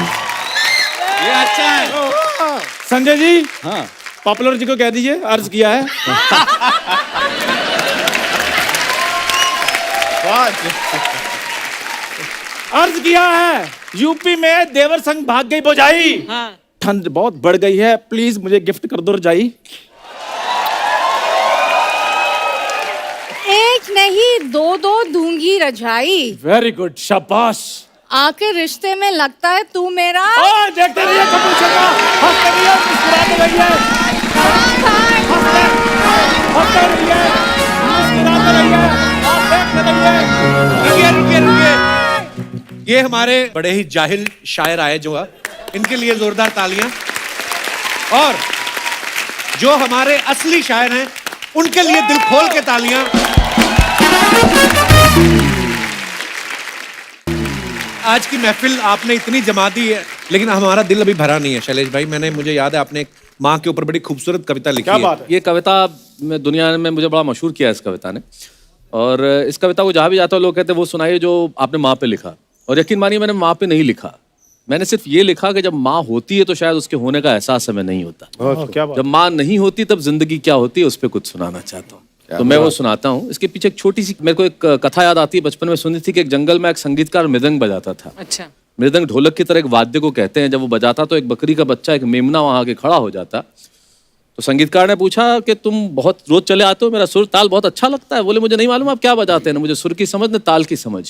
ये अच्छा है। संजय जी, हाँ, पॉपुलर जी को कह दीजिए अर्ज किया है। अर्ज किया है, यूपी में देवर संग भाग गई बोजाई, ठंड बहुत बढ़ गई है, प्लीज मुझे गिफ्ट कर दो रजाई। एक नहीं दो दूंगी रजाई, वेरी गुड, शाबाश। आके रिश्ते में लगता है तू मेरा। देखते रहिए कपूर शर्मा, हंसते रहिए, मुस्कुराते रहिए, हंसते रहिए, मुस्कुराते रहिए, आप देखते रहिए। रुकिए। ये हमारे बड़े ही जाहिल शायर आए जो है, इनके लिए जोरदार तालियां। और जो हमारे असली शायर हैं, उनके लिए दिल खोल के तालियां। आज की महफिल आपने इतनी जमा दी है, लेकिन हमारा दिल अभी भरा नहीं है शैलेश भाई। मुझे याद है आपने एक माँ के ऊपर बड़ी खूबसूरत कविता लिखी क्या है। बात है। ये कविता में दुनिया में मुझे बड़ा मशहूर किया है इस कविता ने। और इस कविता को जहाँ भी जाता हूँ लोग कहते हैं वो सुनाइए जो आपने माँ पे लिखा। और यकीन मानिए मैंने माँ पे नहीं लिखा, मैंने सिर्फ ये लिखा कि जब माँ होती है तो शायद उसके होने का एहसास हमें नहीं होता। क्या बात। जब माँ नहीं होती तब जिंदगी क्या होती है उस पर कुछ सुनाना चाहता हूँ। तो मैं वो सुनाता हूँ। इसके पीछे एक छोटी सी मेरे को एक कथा याद आती है, बचपन में सुनी थी कि एक जंगल में एक संगीतकार मृदंग बजाता था। अच्छा। मृदंग ढोलक की तरह एक वाद्य को कहते हैं। जब वो बजाता तो एक बकरी का बच्चा, एक मेमना वहां आके खड़ा हो जाता। तो संगीतकार ने पूछा कि तुम बहुत रोज चले आते हो, मेरा सुर ताल बहुत अच्छा लगता है। बोले मुझे नहीं मालूम आप क्या बजाते हैं, ना मुझे सुर की समझ न ताल की समझ।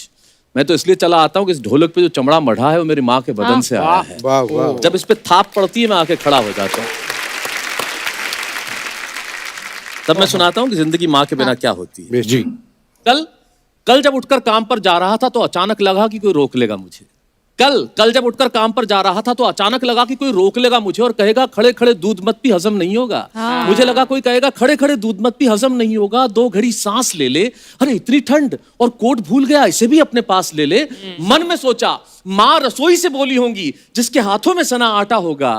मैं तो इसलिए चला आता हूँ कि इस ढोलक पे जो चमड़ा मढ़ा है वो मेरी माँ के बदन से आया है। वाह वाह। जब इस पे थाप पड़ती है मैं आके खड़ा हो जाता हूँ। तब मैं सुनाता हूँ कि जिंदगी माँ के बिना क्या होती है। जी। कल जब उठकर काम पर जा रहा था तो अचानक लगा कि कोई रोक लेगा मुझे। कल जब उठकर काम पर जा रहा था तो अचानक लगा कि कोई रोक लेगा मुझे और कहेगा खड़े खड़े दूध मत पी, हजम नहीं होगा। मुझे लगा कोई कहेगा खड़े खड़े दूध मत पी, हजम नहीं होगा, 2 घड़ी सांस ले ले, अरे इतनी ठंड और कोट भूल गया, इसे भी अपने पास ले ले। मन में सोचा माँ रसोई से बोली होंगी जिसके हाथों में सना आटा होगा।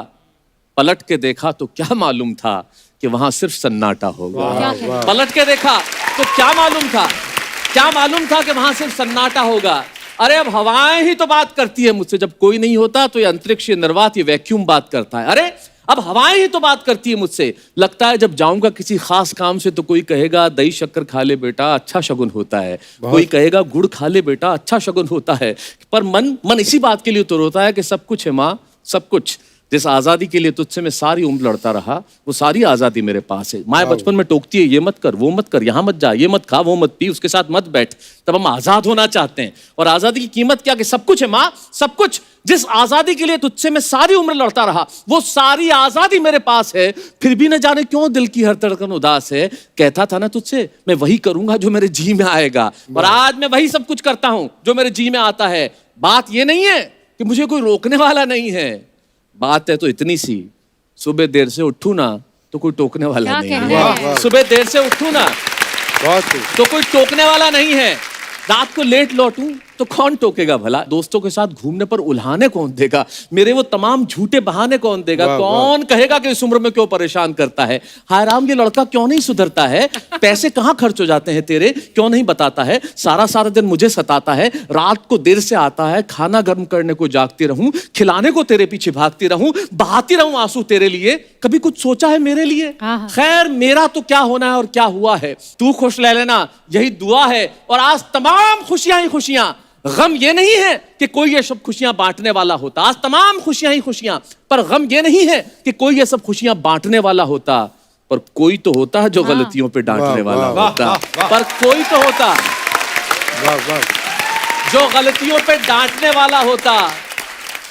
पलट के देखा तो क्या मालूम था कि वहां सिर्फ सन्नाटा होगा। पलट के देखा तो क्या मालूम था कि वहां सिर्फ सन्नाटा होगा। अरे अब हवाएं ही तो बात करती है मुझसे, जब कोई नहीं होता तो ये अंतरिक्ष, ये निर्वात, ये वैक्यूम बात करता है। अरे अब हवाएं ही तो बात करती है मुझसे। लगता है जब जाऊंगा किसी खास काम से तो कोई कहेगा दही शक्कर खा ले बेटा, अच्छा शगुन होता है। कोई कहेगा गुड़ खा ले बेटा, अच्छा शगुन होता है। पर मन इसी बात के लिए तो रोता है कि सब कुछ है माँ, सब कुछ। जिस आजादी के लिए तुझसे मैं सारी उम्र लड़ता रहा, वो सारी आजादी मेरे पास है। माँ बचपन में टोकती है, ये मत कर, वो मत कर, यहाँ मत जा, ये मत खा, वो मत पी, उसके साथ मत बैठ। तब हम आजाद होना चाहते हैं। और आजादी की कीमत क्या? कि सब कुछ है माँ, सब कुछ। जिस आजादी के लिए तुझसे मैं सारी उम्र लड़ता रहा, वो सारी आजादी मेरे पास है। फिर भी न जाने क्यों दिल की हर धड़कन उदास है। कहता था ना तुझसे मैं वही करूंगा जो मेरे जी में आएगा, और आज मैं वही सब कुछ करता हूं जो मेरे जी में आता है। बात ये नहीं है कि मुझे कोई रोकने वाला नहीं है, बात है तो इतनी सी, सुबह देर से उठूं ना तो कोई टोकने वाला नहीं है। सुबह देर से उठूं ना तो कोई टोकने वाला नहीं है। रात को लेट लौटूं तो कौन टोकेगा भला? दोस्तों के साथ घूमने पर उल्हाने कौन देगा? मेरे वो तमाम झूठे बहाने कौन देगा? कौन कहेगा कि इस उम्र में क्यों परेशान करता है? हाय राम, ये लड़का क्यों नहीं सुधरता है? पैसे कहाँ खर्च हो जाते हैं तेरे, क्यों नहीं बताता है? सारा दिन मुझे सताता है, रात को देर से आता है, खाना गर्म करने को जागती रहूं, खिलाने को तेरे पीछे भागती रहूं, बहाती रहूं आंसू तेरे लिए। कभी कुछ सोचा है मेरे लिए? खैर, मेरा तो क्या होना है और क्या हुआ है, तू खुश रह लेना, यही दुआ है। और आज तमाम खुशियां ही खुशियां। गम ये नहीं है कि कोई ये सब खुशियां बांटने वाला होता। आज तमाम खुशियां ही खुशियां, पर गम ये नहीं है कि कोई ये सब खुशियां बांटने वाला होता। पर कोई तो होता है जो गलतियों पे डांटने वाला होता। पर कोई तो होता जो गलतियों पे डांटने वाला होता।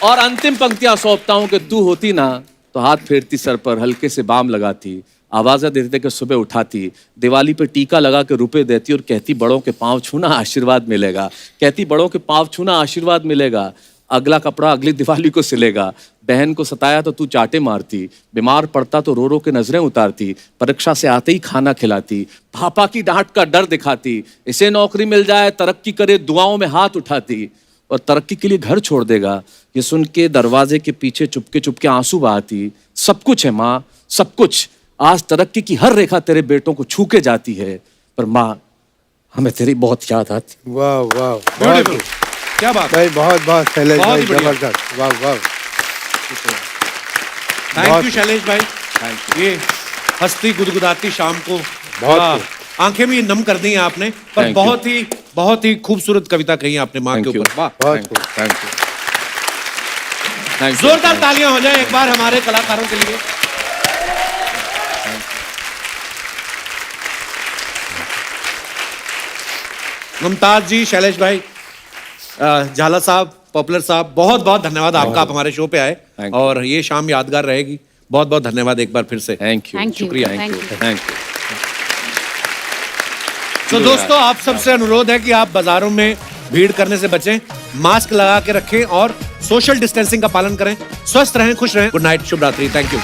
और अंतिम पंक्तियां सौंपता हूं कि तू होती ना तो हाथ फेरती सर पर, हल्के से बाम लगाती, आवाज़ें देते कि सुबह उठाती, दिवाली पे टीका लगा के रुपए देती और कहती बड़ों के पांव छूना आशीर्वाद मिलेगा। कहती बड़ों के पांव छूना आशीर्वाद मिलेगा। अगला कपड़ा अगली दिवाली को सिलेगा। बहन को सताया तो तू चाटे मारती, बीमार पड़ता तो रो रो के नजरें उतारती, परीक्षा से आते ही खाना खिलाती, पापा की डांट का डर दिखाती, इसे नौकरी मिल जाए तरक्की करे दुआओं में हाथ उठाती, और तरक्की के लिए घर छोड़ देगा ये सुन के दरवाजे के पीछे चुपके चुपके आंसू बहाती। सब कुछ है माँ, सब कुछ। आज तरक्की की हर रेखा तेरे बेटों को छू के जाती है, पर माँ हमें तेरी बहुत याद आती। वाह वाह, Beautiful. क्या बात भाई, बहुत बहुत शैलेश बहुत भाई, ही बढ़िया। जबरदस्त, वाह वाह। थैंक यू शैलेश भाई। ये हंसती गुदगुदाती शाम को बहुत आंखें भी नम कर दी हैं आपने। पर Thank you. बहुत ही खूबसूरत कविता कही आपने माँ के ऊपर। वाह, बहुत थैंक यू। जोरदार तालियां हो जाए एक बार हमारे कलाकारों के लिए। मुमताज जी, शैलेश भाई, झाला साहब, पॉपुलर साहब, बहुत बहुत धन्यवाद आपका, आप हमारे शो पे आए Thank you. और ये शाम यादगार रहेगी। बहुत बहुत धन्यवाद एक बार फिर से। Thank you, Thank you. शुक्रिया, Thank you. Thank you. तो दोस्तों, आप सबसे अनुरोध है कि आप बाजारों में भीड़ करने से बचें, मास्क लगा के रखें और सोशल डिस्टेंसिंग का पालन करें। स्वस्थ रहें, खुश रहें। गुड नाइट, शुभ रात्रि। Thank you.